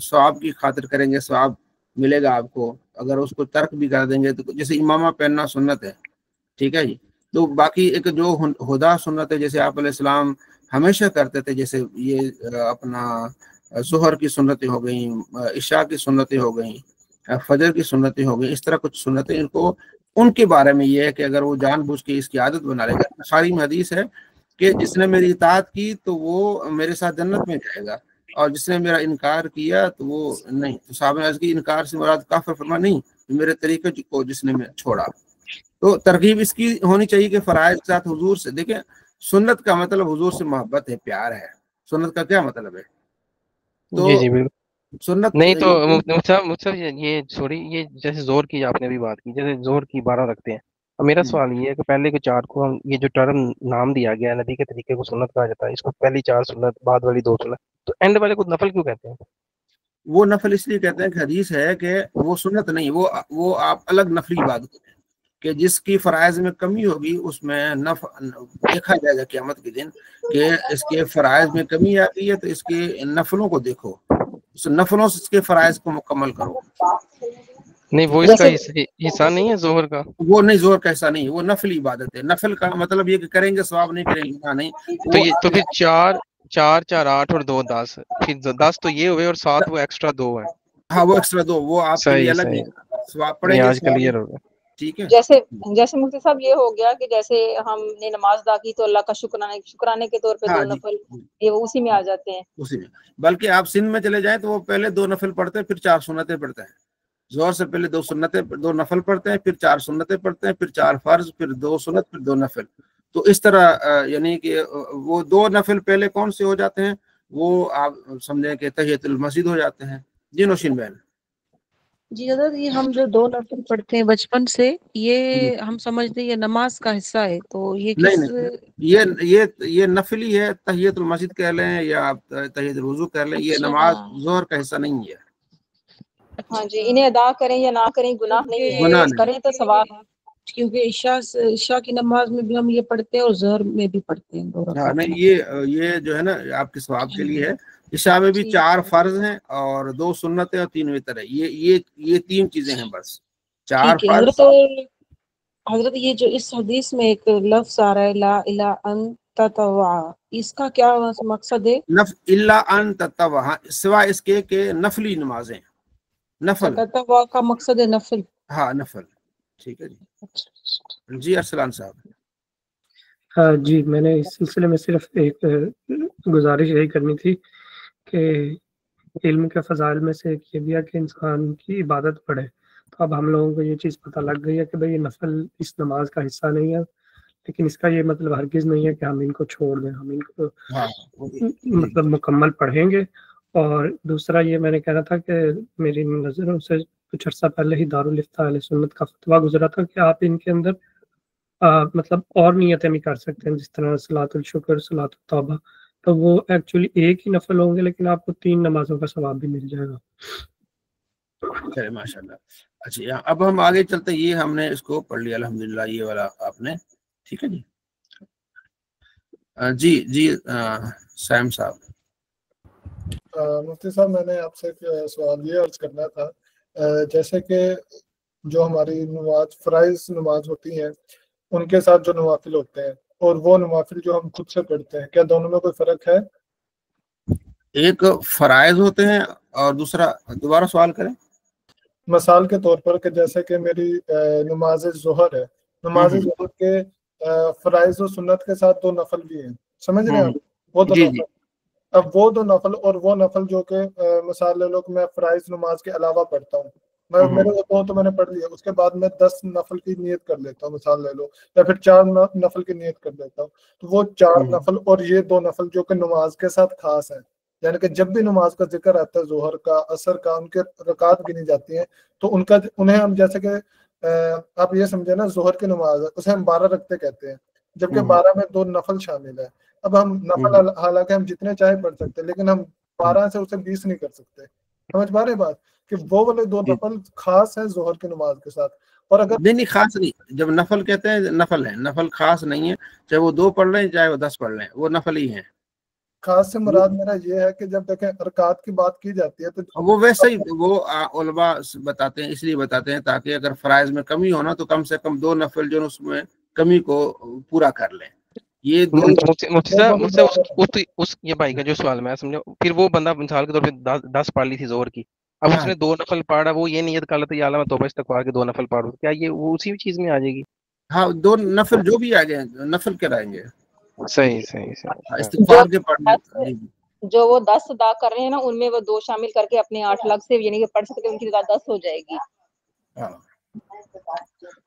ثواب کی خاطر کریں گے، ثواب ملے گا آپ کو، اگر اس کو ترک بھی کر دیں گے تو جیسے امامہ پہننا سنت ہے، ٹھیک ہے جی۔ تو باقی ایک جو ہدا سنت ہے جیسے آپ علیہ السلام ہمیشہ کرتے تھے، جیسے یہ اپنا ظہر کی سنتیں ہو گئیں، عشاء کی سنتیں ہو گئیں، فجر کی سنتیں ہو گئیں، اس طرح کچھ سنتیں ان کے بارے میں یہ ہے کہ اگر وہ جان بوجھ کے اس کی عادت بنا لے گا۔ بخاری میں حدیث ہے کہ جس نے میری اطاعت کی تو وہ میرے ساتھ جنت میں جائے گا، اور جس نے میرا انکار کیا تو وہ نہیں۔ تو صحابہ نے عرض کی انکار سے مراد کافر، فرما نہیں، میرے طریقے کو جس نے میں چھوڑا۔ تو ترغیب اس کی ہونی چاہیے کہ فرائض کے ساتھ حضور سے، دیکھیں سنت کا مطلب حضور سے محبت ہے، پیار ہے۔ سنت کا کیا مطلب ہے؟ تو جی جی بالکل سنت نہیں تو مجھ یہ سوری یہ جیسے زور کی آپ نے ابھی بات کی، جیسے زور کی 12 رکھتے ہیں، اور میرا سوال یہ ہے کہ پہلے کے 4 کو ہم یہ جو ٹرم نام دیا گیا ہے نبی کے طریقے کو سنت کہا جاتا ہے، اس کو پہلی 4 سنت بعد والی 2 سنت، تو اینڈ والے کو نفل کیوں کہتے ہیں؟ وہ نفل اس لیے کہتے ہیں کہ حدیث ہے کہ وہ سنت نہیں، وہ آپ الگ نفلی عبادت ہیں کہ جس کی فرائض میں کمی ہوگی اس میں دیکھا جائے گا قیامت کے دن کہ اس کے فرائض میں کمی آ گئی ہے، تو اس کے نفلوں کو دیکھو، اس نفلوں سے اس کے فرائض کو مکمل کرو۔ نہیں وہ اس کا حصہ نہیں ہے ظہر کا؟ وہ نہیں، زور کا حصہ نہیں، وہ نفلی عبادت ہے۔ نفل کا مطلب یہ کہ کریں گے ثواب، نہیں کریں گے نہیں۔ تو پھر 4 4 8 اور 2 10، پھر 10 تو یہ ہوئے اور 7 وہ ایکسٹرا 2 ہیں۔ ہاں وہ ایکسٹرا 2 وہ آپ کے لیے الگ ہے، ثواب پڑھیں گے، آج کلیئر ہو گیا، ٹھیک ہے۔ جیسے مفتی صاحب یہ ہو گیا کہ جیسے ہم نے نماز ادا کی تو اللہ کا شکرانے کے طور پہ 2 نفل یہ اسی میں آ جاتے ہیں، اسی میں۔ بلکہ آپ سندھ میں چلے جائیں تو وہ پہلے 2 نفل پڑھتے ہیں، پھر 4 سنتیں پڑھتے ہیں۔ زہر سے پہلے 2 نفل پڑھتے ہیں، پھر 4 سنتیں پڑھتے ہیں، پھر 4 فرض، پھر 2 سنت، پھر 2 نفل۔ تو اس طرح یعنی کہ وہ 2 نفل پہلے کون سے ہو جاتے ہیں؟ وہ آپ سمجھیں کہ تحیۃ المسجد ہو جاتے ہیں۔ جی نوشین بہن۔ جی حضرت یہ ہم جو 2 نفل پڑھتے ہیں بچپن سے، یہ ہم سمجھتے ہیں یہ نماز کا حصہ ہے، تو یہ کس یہ نفلی ہے، تحیۃ المسجد کہہ لیں یا آپ تحیۃ الوضو کہہ لیں، یہ نماز ظہر کا حصہ نہیں ہے۔ ہاں جی، انہیں ادا کریں یا نہ کریں گناہ نہیں ہے، کریں تو ثواب۔ کیونکہ عشاء کی نماز میں بھی ہم یہ پڑھتے ہیں اور ظہر میں بھی پڑھتے ہیں 2 رکعت۔ نہیں یہ جو ہے نا آپ کے ثواب کے لیے ہے۔ عشاء میں بھی 4 فرض ہیں اور 2 سنتیں اور 3 وتر ہے، یہ 3 چیزیں ہیں بس، 4 فرض۔ حضرت یہ جو اس حدیث میں ایک لفظ آ رہا ہے لا الہ ان تطوع، اس کا کیا مقصد ہے؟ الا ان تطوع، سوائے اس کے کہ نفلی نمازیں، نفل تطوع کا مقصد ہے نفل۔ ہاں نفل، ٹھیک ہے جی۔ جی ارسلان صاحب۔ جی میں نے اس سلسلے میں صرف ایک گزارش یہی کرنی تھی کہ علم کے فضائل میں سے ایک یہ بھی ہے کہ انسان کی عبادت پڑھے، تو اب ہم لوگوں کو یہ چیز پتہ لگ گئی ہے کہ بھئی یہ نفل اس نماز کا حصہ نہیں ہے، لیکن اس کا یہ مطلب ہرگز نہیں ہے کہ ہم ان کو چھوڑ دیں، ہم ان کو مطلب مکمل پڑھیں گے۔ اور دوسرا یہ میں نے کہنا تھا کہ میری نظروں سے کچھ عرصہ پہلے ہی دارالفتہ اہل سنت کا فتویٰ گزرا تھا کہ آپ ان کے اندر مطلب اور نیتیں بھی کر سکتے ہیں، جس طرح صلاۃ الشکر، صلاۃ التوبہ، تو وہ ایکچولی ایک ہی نفل ہوں گے لیکن آپ کو 3 نمازوں کا ثواب بھی مل جائے گا۔ ماشاء اللہ۔ اچھا اب ہم آگے چلتے ہیں، یہ ہم نے اس کو پڑھ لیا الحمدللہ، یہ والا آپ نے، ٹھیک ہے جی۔ جی سائم صاحب۔ مفتی صاحب میں نے آپ سے سوال یہ عرض کرنا تھا، جیسے کہ جو ہماری نماز فرائض نماز ہوتی ہیں ان کے ساتھ جو نوافل ہوتے ہیں اور وہ نوافل جو ہم خود سے پڑھتے ہیں، کیا دونوں میں کوئی فرق ہے؟ ایک فرائض ہوتے ہیں اور دوسرا، دوبارہ سوال کریں۔ मिसाल के तौर पर कि जैसे कि मेरी नमाज ज़ोहर है, नमाज ज़ोहर के फ़राइज़ और सुन्नत के साथ 2 नफल भी हैं, समझ रहे हैं आप? वो 2 नफल, अब वो 2 नफल और वो नफल जो कि मिसाल ले लो कि मैं फ़राइज़ नमाज के अलावा पढ़ता हूँ, मैं मेरे को तो मैंने पढ़ लिया, उसके बाद मैं 10 नफल की नियत कर लेता हूँ मिसाल ले लो, या फिर 4 नफल की नियत कर लेता हूँ, तो वो 4 नफल और ये 2 नफल जो कि नमाज के साथ खास है, यानी कि जब भी नमाज का जिक्र आता है जोहर का, असर का, उनके रकात गिनी जाती हैं, तो उन्हें हम जैसे कि आप ये समझे ना, जोहर की नमाज है उसे हम 12 रखते कहते हैं, जबकि 12 में 2 नफल शामिल है। अब हम नफल हालांकि हम जितने चाहे पढ़ सकते हैं, लेकिन हम 12 से उसे 20 नहीं कर सकते, समझ पा रहे बात, कि वो वाले 2 नफल खास है जोहर की नमाज के साथ। और अगर नहीं खास नहीं, जब नफल कहते हैं नफल है, नफल खास नहीं है, चाहे वो 2 पढ़ लें चाहे वो 10 पढ़ लें, वो नफल ही है। खास से मुराद मेरा ये है कि जब देखें अरकात की बात की जाती है तो वो वैसे ही वो उलमा बताते हैं, इसलिए बताते हैं ताकि अगर फराइज में कमी हो ना तो कम से कम 2 नफल जो उसमें कमी को पूरा कर लें। ये मुफ्ती साहब मुझसे उस ये भाई का जो सवाल मैं समझो, फिर वो बंदा मिसाल के तौर पे 10 पढ़ ली थी जोहर की, अब उसने 2 नफल पढ़ा, वो ये नियत कर लेता है या अल्लाह मैं तौबा इस्तगफार के 2 नफल पढ़ूं, क्या ये वो उसी चीज में आ जाएगी? हाँ 2 नफल जो भी आ गए नफल कराएंगे। सही इस्तिगफार के पढ़ने जो वो 10 अदा कर रहे हैं ना, उनमें वो 2 शामिल करके अपने 8 लाख से यानी कि पढ़ सकते हैं, उनकी तादाद 10 हो जाएगी।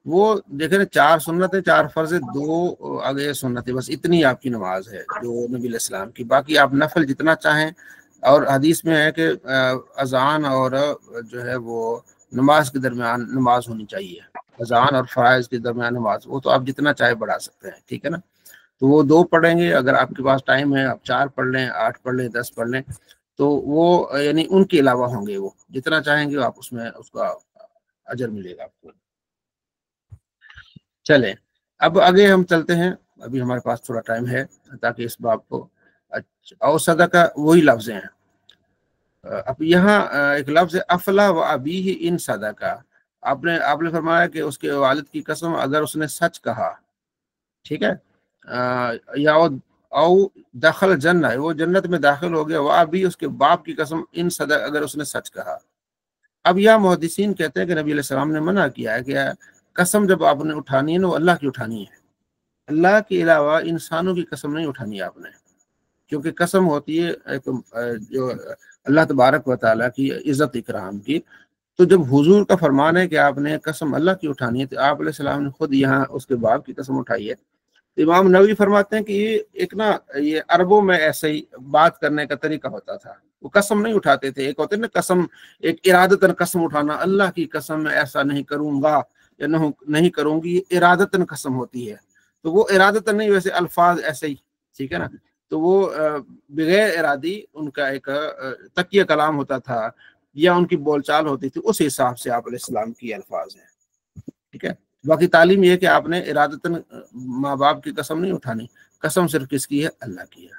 वो देखे ना 4 सुन्नत है, 4 फर्ज है, 2 आगे सुन्नत है, बस इतनी आपकी नमाज है जो नबी अलैहिस्सलाम की। बाकी आप नफल जितना चाहें, और हदीस में है कि अजान और जो है वो नमाज के दरमियान नमाज होनी चाहिए, अजान और फराइज के दरमियान नमाज, वो तो आप जितना चाहे बढ़ा सकते हैं, ठीक है ना। तो वो 2 पढ़ेंगे, अगर आपके पास टाइम है आप 4 पढ़ लें, 8 पढ़ लें, 10 पढ़ लें, तो वो यानी उनके अलावा होंगे, वो जितना चाहेंगे आप उसमें उसका अजर मिलेगा आपको। चलें अब आगे हम चलते हैं, अभी हमारे पास थोड़ा टाइम है ताकि इस बात को। अच्छा, और सदका वही लफ्ज़ हैं। अब यहाँ एक लफ्ज़ है अफला व अबी ही इन सदका, आपने फरमाया कि उसके वालिद की कसम अगर उसने सच कहा, ठीक है, या औ दखल जन्नत, वो जन्नत में दाखिल हो गया, वह भी उसके बाप की कसम इन सदक, अगर उसने सच कहा। अब यह मुहद्दिसीन कहते हैं कि नबी अलैहि सलाम ने मना किया है कि कसम जब आपने उठानी है ना वो अल्लाह की उठानी है, अल्लाह के अलावा इंसानों की कसम नहीं उठानी आपने, क्योंकि कसम होती है एक जो अल्लाह तबारक व तआला की इज्जत इकराम की। तो जब हुजूर का फरमान है कि आपने कसम अल्लाह की उठानी है, तो आप अलैहि सलाम ने खुद यहाँ उसके बाप की कसम उठाई है। इमाम नवी फरमाते हैं कि ये एक ना, ये अरबों में ऐसे ही बात करने का तरीका होता था, वो कसम नहीं उठाते थे। एक होते ना कसम, एक इरादतन कसम उठाना, अल्लाह की कसम मैं ऐसा नहीं करूंगा या नहीं करूंगी, ये इरादतन कसम होती है। तो वो इरादतन नहीं, वैसे अल्फाज ऐसे ही, ठीक है ना। तो वो बगैर इरादी उनका एक तकिया कलाम होता था या उनकी बोलचाल होती थी, उस हिसाब से आप अलैहिस्सलाम की अल्फाज हैं, ठीक है। बाकी तालीम ये कि आपने इरादतन माँ बाप की कसम नहीं उठानी, कसम सिर्फ किसकी है, अल्लाह की है।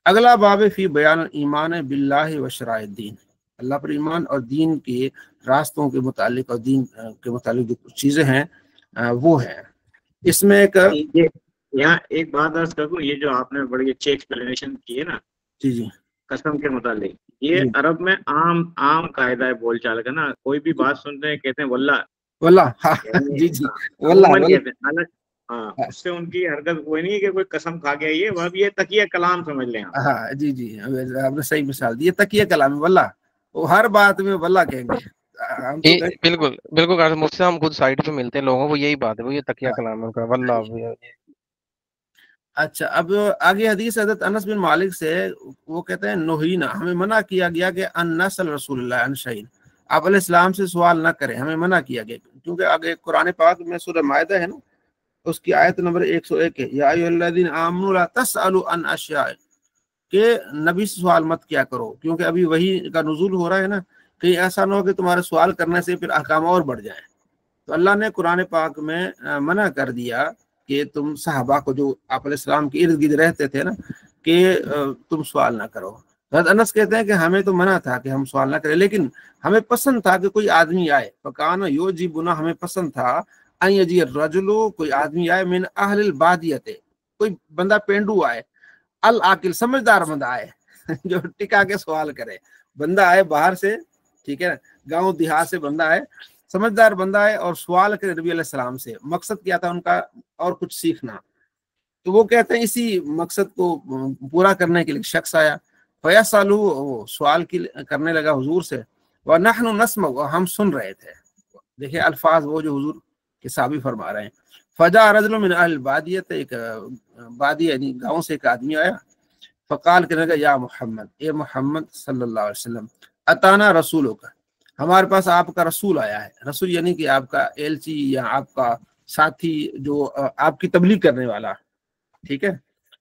अगला बाब फी बयान ईमान बिल्लाहि व शराइद्दीन, अल्लाह पर ईमान और दीन के रास्तों के मुतालिक और दीन के मुतालिक जो कुछ चीजें हैं वो है। इसमें एक यहाँ एक बात अर्ज कर दूं, ये जो आपने बड़ी अच्छी एक्सप्लेनेशन की है ना जी कसम के मुतालिक, ये अरब में आम कायदा है बोलचाल का ना, कोई भी बात सुनते हैं कहते हैं वल्लाह वल्लाह, हाँ जी वल्लाह कहते हैं, अलग हाँ, उससे उनकी हरकत कोई नहीं है कि कोई कसम खा गया, ये वह भी ये तकिया कलाम समझ लें। हाँ जी आपने सही मिसाल दी, ये तकिया कलाम है वल्लाह, वो हर बात में वल्लाह कहेंगे हम तो बिल्कुल मुफ्ती साहब हम खुद साइड पे मिलते हैं लोगों को, यही बात है, वो ये तकिया कलाम है उनका वल्लाह। अच्छा, अब आगे हदीस हज़रत अनस बिन मालिक से, वो कहते हैं नोहीना, हमें मना किया गया कि अन नसल रसूलुल्लाह अन शैइन, आप अलैहिस्सलाम से सवाल ना करें, हमें मना किया गया। क्योंकि आगे कुरान पाक में सूरह माइदा है ना, उसकी आयत नंबर 101 है, या अय्युहल्लज़ीना आमनू ला तसअलू अन अश्या, के नबी से सवाल मत किया करो, क्योंकि अभी वही का नुज़ूल हो रहा है ना, कहीं ऐसा ना हो कि तुम्हारे सवाल करने से फिर अहकाम और बढ़ जाए। तो अल्लाह ने कुरान पाक में मना कर दिया कि तुम सहाबा को जो आप अलैहिस्सलाम के इर्द गिर्द रहते थे ना, कि तुम सवाल ना करो। हज़रत अनस कहते हैं कि हमें तो मना था कि हम सवाल ना करें, लेकिन हमें पसंद था कि कोई आदमी आए, फकान युजीबुना, हमें पसंद था अन यजी रजुलु, कोई आदमी आए, मिन अहलिल बादियते, कोई बंदा पेंडू आए, अल आकिल, समझदार बंदा आए जो टिका के सवाल करे, बंदा आए बाहर से, ٹھیک ہے نا, گاؤں دیہات سے بندہ ہے, سمجھدار بندہ ہے, اور سوال کرے نبی علیہ السلام سے, مقصد کیا تھا ان کا, اور کچھ سیکھنا. تو وہ کہتے ہیں اسی مقصد کو پورا کرنے کے لیے شخص آیا, فیسالو, وہ سوال کرنے لگا حضور سے, ونحن نسمع, ہم سن رہے تھے. دیکھیں الفاظ وہ جو حضور کے صحابی فرما رہے ہیں. فجاء رجل من اہل البادیۃ, ایک بادی یعنی گاؤں سے ایک آدمی آیا, فقال کہنے لگا یا محمد, اے محمد صلی اللہ علیہ وسلم, اتانا رسولک, ہمارے پاس آپ کا رسول آیا ہے. رسول یعنی کہ آپ کا ایلچی یا آپ کا ساتھی جو آپ کی تبلیغ کرنے والا, ٹھیک ہے,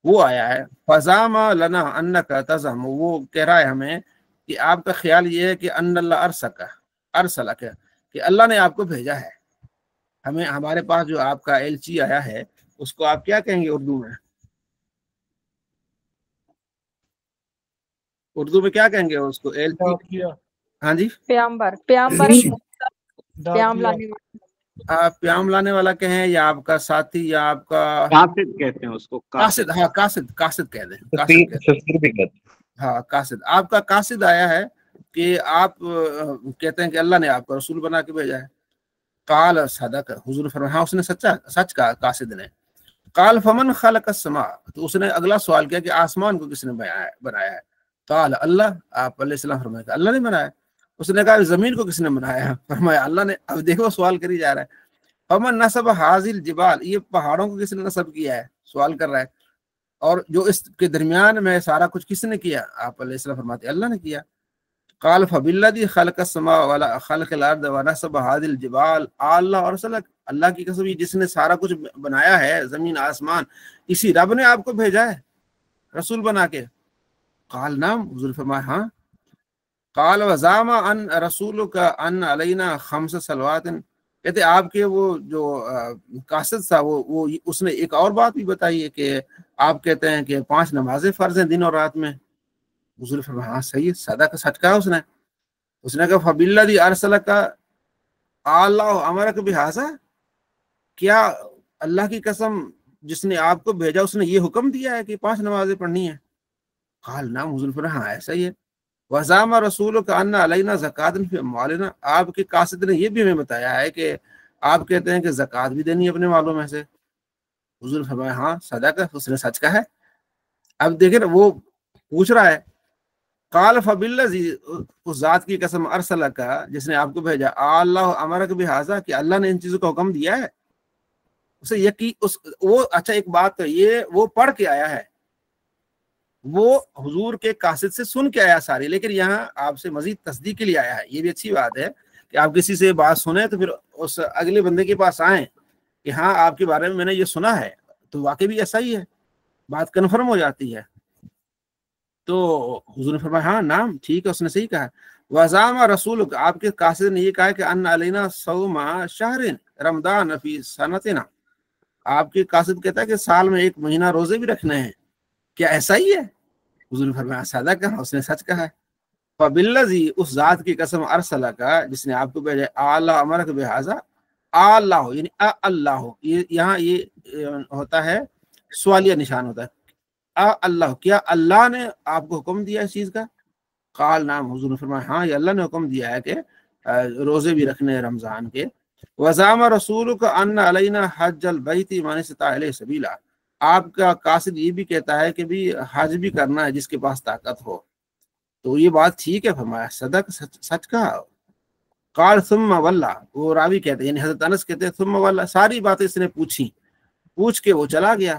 وہ آیا ہے. فزام لنا انک تزعم, وہ کہہ رہا ہے ہمیں کہ آپ کا خیال یہ ہے کہ ان اللہ ارسلک, کہ اللہ نے آپ کو بھیجا ہے. ہمیں, ہمارے پاس جو آپ کا ایلچی آیا ہے اس کو آپ کیا کہیں گے اردو میں؟ اردو میں کیا کہیں گے اس کو؟ ایلچی, ہاں جی, پیامبر پیام لانے والا, آپ پیام لانے والا کہیں, یا آپ کا ساتھی, یا آپ کا قاصد کہتے ہیں اس کو, قاصد. ہاں قاصد کہہ دیں, ہاں قاصد. آپ کا قاصد آیا ہے کہ آپ کہتے ہیں کہ اللہ نے آپ کو رسول بنا کے بھیجا ہے. قال صدق, حضور فرمایا ہاں اس نے سچ کہا قاصد نے. قال فمن خلق السماء, تو اس نے اگلا سوال کیا کہ آسمان کو کس نے بنایا ہے؟ قال اللہ, آپ علیہ السلام فرمایا کہ اللہ نے بنایا. اس نے کہا زمین کو کس نے بنایا؟ فرمایا اللہ نے. اب دیکھو سوال کری جا رہا ہے. فمن نصب هذه الجبال, یہ پہاڑوں کو کس نے نصب کیا ہے؟ سوال کر رہا ہے. اور جو اس کے درمیان میں سارا کچھ کس نے کیا؟ آپ علیہ السلام فرماتے اللہ نے کیا. قال فبالذی خلق السماء خلق الارض ونصب هذه الجبال اللہ ارسلک, اللہ کی قسم جس نے سارا کچھ بنایا ہے زمین آسمان, اسی رب نے آپ کو بھیجا ہے رسول بنا کے. قال نعم, حضور فرمایا ہاں. قال وزعم ان رسولک ان علینا 5 صلوات, کہتے آپ کے وہ جو قاصد تھا وہ اس نے ایک اور بات بھی بتائی ہے کہ آپ کہتے ہیں کہ 5 نمازیں فرض ہیں دن اور رات میں. حضور فرمایا ہاں صحیح ہے, سادہ کا سچ کہا اس نے کہا فبالذی ارسلک اللہ امرک بہذا, کیا اللہ کی قسم جس نے آپ کو بھیجا اس نے یہ حکم دیا ہے کہ 5 نمازیں پڑھنی ہیں؟ قال نعم, حضور فرمایا ہاں ایسا ہی ہے. وزعم رسولک ان علینا زکوٰۃ فی اموالنا, آپ کے قاصد نے یہ بھی ہمیں بتایا ہے کہ آپ کہتے ہیں کہ زکوٰۃ بھی دینی ہے اپنے مالوں میں سے. حضور فرمایا ہاں صدق, اس نے سچ کہا ہے. اب دیکھیں نا وہ پوچھ رہا ہے. قال فبالذی, اس ذات کی قسم ارسلک, جس نے آپ کو بھیجا, اللہ امرک بہذا, کہ اللہ نے ان چیزوں کا حکم دیا ہے. اسے یقین وہ اچھا ایک بات تو یہ, وہ پڑھ کے آیا ہے, وہ حضور کے قاصد سے سن کے آیا ساری, لیکن یہاں آپ سے مزید تصدیق کے لیے آیا ہے. یہ بھی اچھی بات ہے کہ آپ کسی سے بات سنیں تو پھر اس اگلے بندے کے پاس آئیں کہ ہاں آپ کے بارے میں نے یہ سنا ہے, تو واقعی بھی ایسا ہی ہے, بات کنفرم ہو جاتی ہے. تو حضور نے فرمایا ہاں نام ٹھیک ہے, اس نے صحیح کہا. وزعم رسولک, آپ کے قاصد نے یہ کہا کہ ان علینا صوم شہر رمضان فی سنتنا, آپ کے قاصد کہتا ہے کہ سال میں 1 مہینہ روزے بھی رکھنے ہیں, کیا ایسا ہی ہے؟ حضور نے فرمایا سادہ کہا, اس نے سچ کہا ہے. فبالذی, اس ذات کی قسم ارسلک, جس نے آپ کو بھیجا, اللہ امرک بہذا, اللہ یعنی اللہ, یہاں یہ ہوتا ہے سوالیہ نشان ہوتا ہے. اللہ, کیا اللہ نے آپ کو حکم دیا اس چیز کا؟ قال نعم, حضور نے فرمایا ہاں یہ اللہ نے حکم دیا ہے کہ روزے بھی رکھنے رمضان کے. وزعم رسولک ان علینا حج البیت من استطاع الیہ سبیلا, آپ کا قاصد یہ بھی کہتا ہے کہ بھی حج بھی کرنا ہے جس کے پاس طاقت ہو. تو یہ بات ٹھیک ہے, فرمایا صدق, سچ کہا. قال ثم واللہ, وہ راوی کہتے ہیں یعنی حضرت انس کہتے ہیں ثم واللہ, ساری باتیں اس نے پوچھ کے وہ چلا گیا.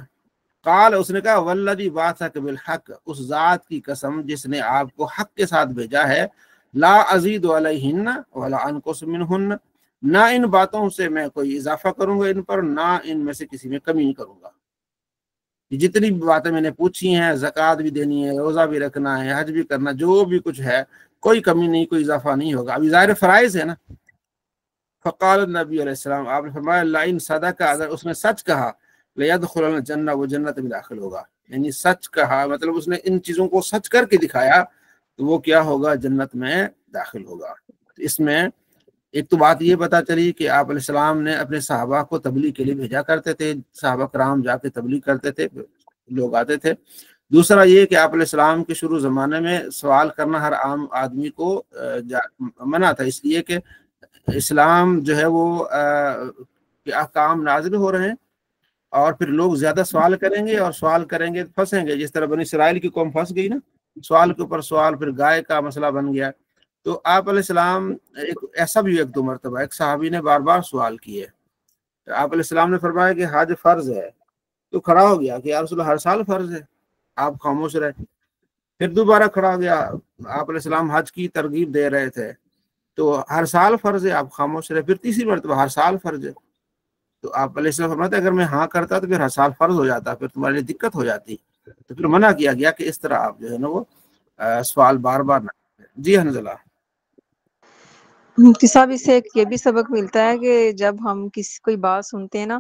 قال, اس نے کہا والذی بعثک بالحق, اس ذات کی قسم جس نے آپ کو حق کے ساتھ بھیجا ہے, لا ازید علیہن ولا انقص منہن, نہ ان باتوں سے میں کوئی اضافہ کروں گا ان پر, نہ ان میں سے کسی میں کمی کروں گا. جتنی باتیں میں نے پوچھی ہیں, زکوٰۃ بھی دینی ہے, روزہ بھی رکھنا ہے, حج بھی کرنا, جو بھی کچھ ہے کوئی کمی نہیں, کوئی اضافہ نہیں ہوگا. ابھی ظاہر فرائض ہے نا. فقال النبی علیہ السلام, آپ نے فرمایا لئن صدق, اگر اس نے سچ کہا, لیدخلن الجنہ, وہ جنت میں داخل ہوگا. یعنی سچ کہا مطلب اس نے ان چیزوں کو سچ کر کے دکھایا, تو وہ کیا ہوگا, جنت میں داخل ہوگا. تو اس میں ایک تو بات یہ پتا چلی کہ آپ علیہ السلام نے اپنے صحابہ کو تبلیغ کے لیے بھیجا کرتے تھے, صحابہ کرام جا کے تبلیغ کرتے تھے, لوگ آتے تھے. دوسرا یہ کہ آپ علیہ السلام کے شروع زمانے میں سوال کرنا ہر عام آدمی کو منع تھا، اس لیے کہ اسلام جو ہے وہ احکام نازل ہو رہے ہیں، اور پھر لوگ زیادہ سوال کریں گے، اور سوال کریں گے پھنسیں گے، جس طرح بنی اسرائیل کی قوم پھنس گئی نا، سوال کے اوپر سوال، پھر گائے کا مسئلہ بن گیا۔ تو آپ علیہ السلام ایسا بھی ایک دو مرتبہ ایک صحابی نے بار بار سوال کیے، آپ علیہ السلام نے فرمایا کہ حج فرض ہے، تو کھڑا ہو گیا کہ یا رسول اللہ ہر سال فرض ہے، آپ خاموش رہے۔ پھر دوبارہ کھڑا ہو گیا، آپ علیہ السلام حج کی ترغیب دے رہے تھے، تو ہر سال فرض ہے، آپ خاموش رہے۔ پھر تیسری مرتبہ ہر سال فرض ہے، تو آپ علیہ السلام فرماتے اگر میں ہاں کرتا تو پھر ہر سال فرض ہو جاتا، پھر تمہارے لیے دقت ہو جاتی، تو پھر منع کیا گیا کہ اس طرح آپ جو ہے نا وہ سوال بار بار نہ کریں۔ جی حنظلہ۔ مفتی صاحب اس سے ایک یہ بھی سبق ملتا ہے کہ جب ہم کسی کوئی بات سنتے ہیں نا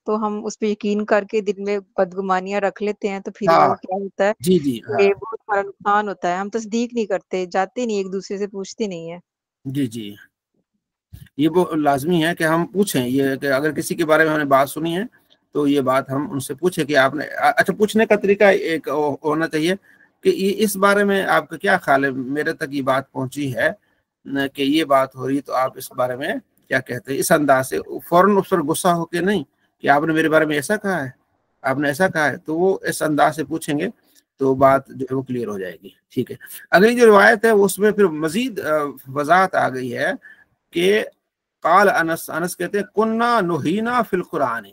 تو ہم اس پہ یقین کر کے دل میں بدگمانیاں رکھ لیتے ہیں، تو پھر ہاں وہ کیا ہوتا ہے جی جی کہ بہت بڑا نقصان ہوتا ہے، ہم تصدیق نہیں کرتے، جاتے نہیں ایک دوسرے سے پوچھتے نہیں ہیں۔ جی جی، یہ وہ لازمی ہے کہ ہم پوچھیں، یہ کہ اگر کسی کے بارے میں ہم نے بات سنی ہے تو یہ بات ہم ان سے پوچھیں کہ آپ نے اچھا پوچھنے کا طریقہ ایک ہونا چاہیے کہ یہ اس بارے میں آپ کا کیا خیال ہے، میرے تک یہ بات پہنچی ہے کہ یہ بات ہو رہی، تو آپ اس بارے میں کیا کہتے ہیں، اس انداز سے فوراً اس پر غصہ ہو کے نہیں کہ آپ نے میرے بارے میں ایسا کہا ہے، آپ نے ایسا کہا ہے، تو وہ اس انداز سے پوچھیں گے تو بات جو ہے وہ کلیئر ہو جائے گی۔ ٹھیک ہے، اگلی جو روایت ہے اس میں پھر مزید وضاحت آ گئی ہے کہ قال انس کہتے ہیں کننا نہینا فی القرآن،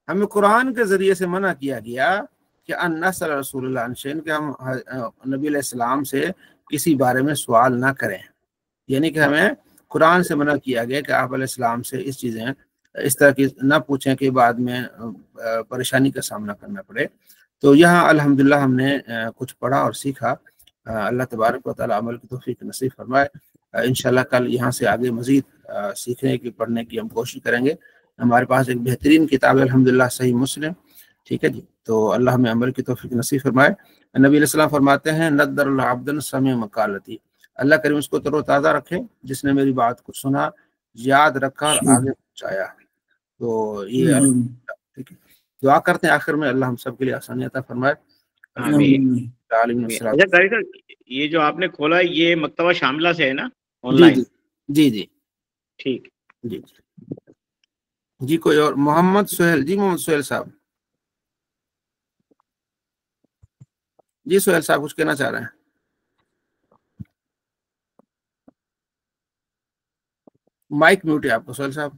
ہمیں قرآن کے ذریعے سے منع کیا گیا کہ ان نسأل رسول اللہ عن شیء، کہ ہم نبی علیہ السلام سے کسی بارے میں سوال نہ کریں، یعنی کہ ہمیں قرآن سے منع کیا گیا کہ آپ علیہ السلام سے اس چیزیں اس طرح کی نہ پوچھیں کہ بعد میں پریشانی کا سامنا کرنا پڑے۔ تو یہاں الحمدللہ ہم نے کچھ پڑھا اور سیکھا، اللہ تبارک و تعالیٰ عمل کی توفیق نصیب فرمائے۔ انشاءاللہ کل یہاں سے آگے مزید سیکھنے کی پڑھنے کی ہم کوشش کریں گے۔ ہمارے پاس ایک بہترین کتاب ہے الحمدللہ صحیح مسلم، ٹھیک ہے جی، تو اللہ ہمیں عمل کی توفیق نصیب فرمائے۔ نبی علیہ السلام فرماتے ہیں ندر اللہ عبدن سمع مقالتی، اللہ کریم اس کو تر و تازہ رکھے جس نے میری بات کو سنا، یاد رکھا اور آگے پہنچایا۔ تو یہ ٹھیک ہے، دعا کرتے ہیں آخر میں اللہ ہم سب کے لیے آسانی عطا فرمائے۔ آمین۔ اچھا قاری صاحب، یہ جو آپ نے کھولا یہ مکتبہ شاملہ سے ہے نا، آن جی لائن؟ جی جی ٹھیک جی جی۔ کوئی اور؟ محمد سہیل، جی محمد سہیل صاحب، جی سہیل صاحب کچھ کہنا چاہ رہے ہیں؟ مائک میوٹ ہے آپ کو سہیل صاحب۔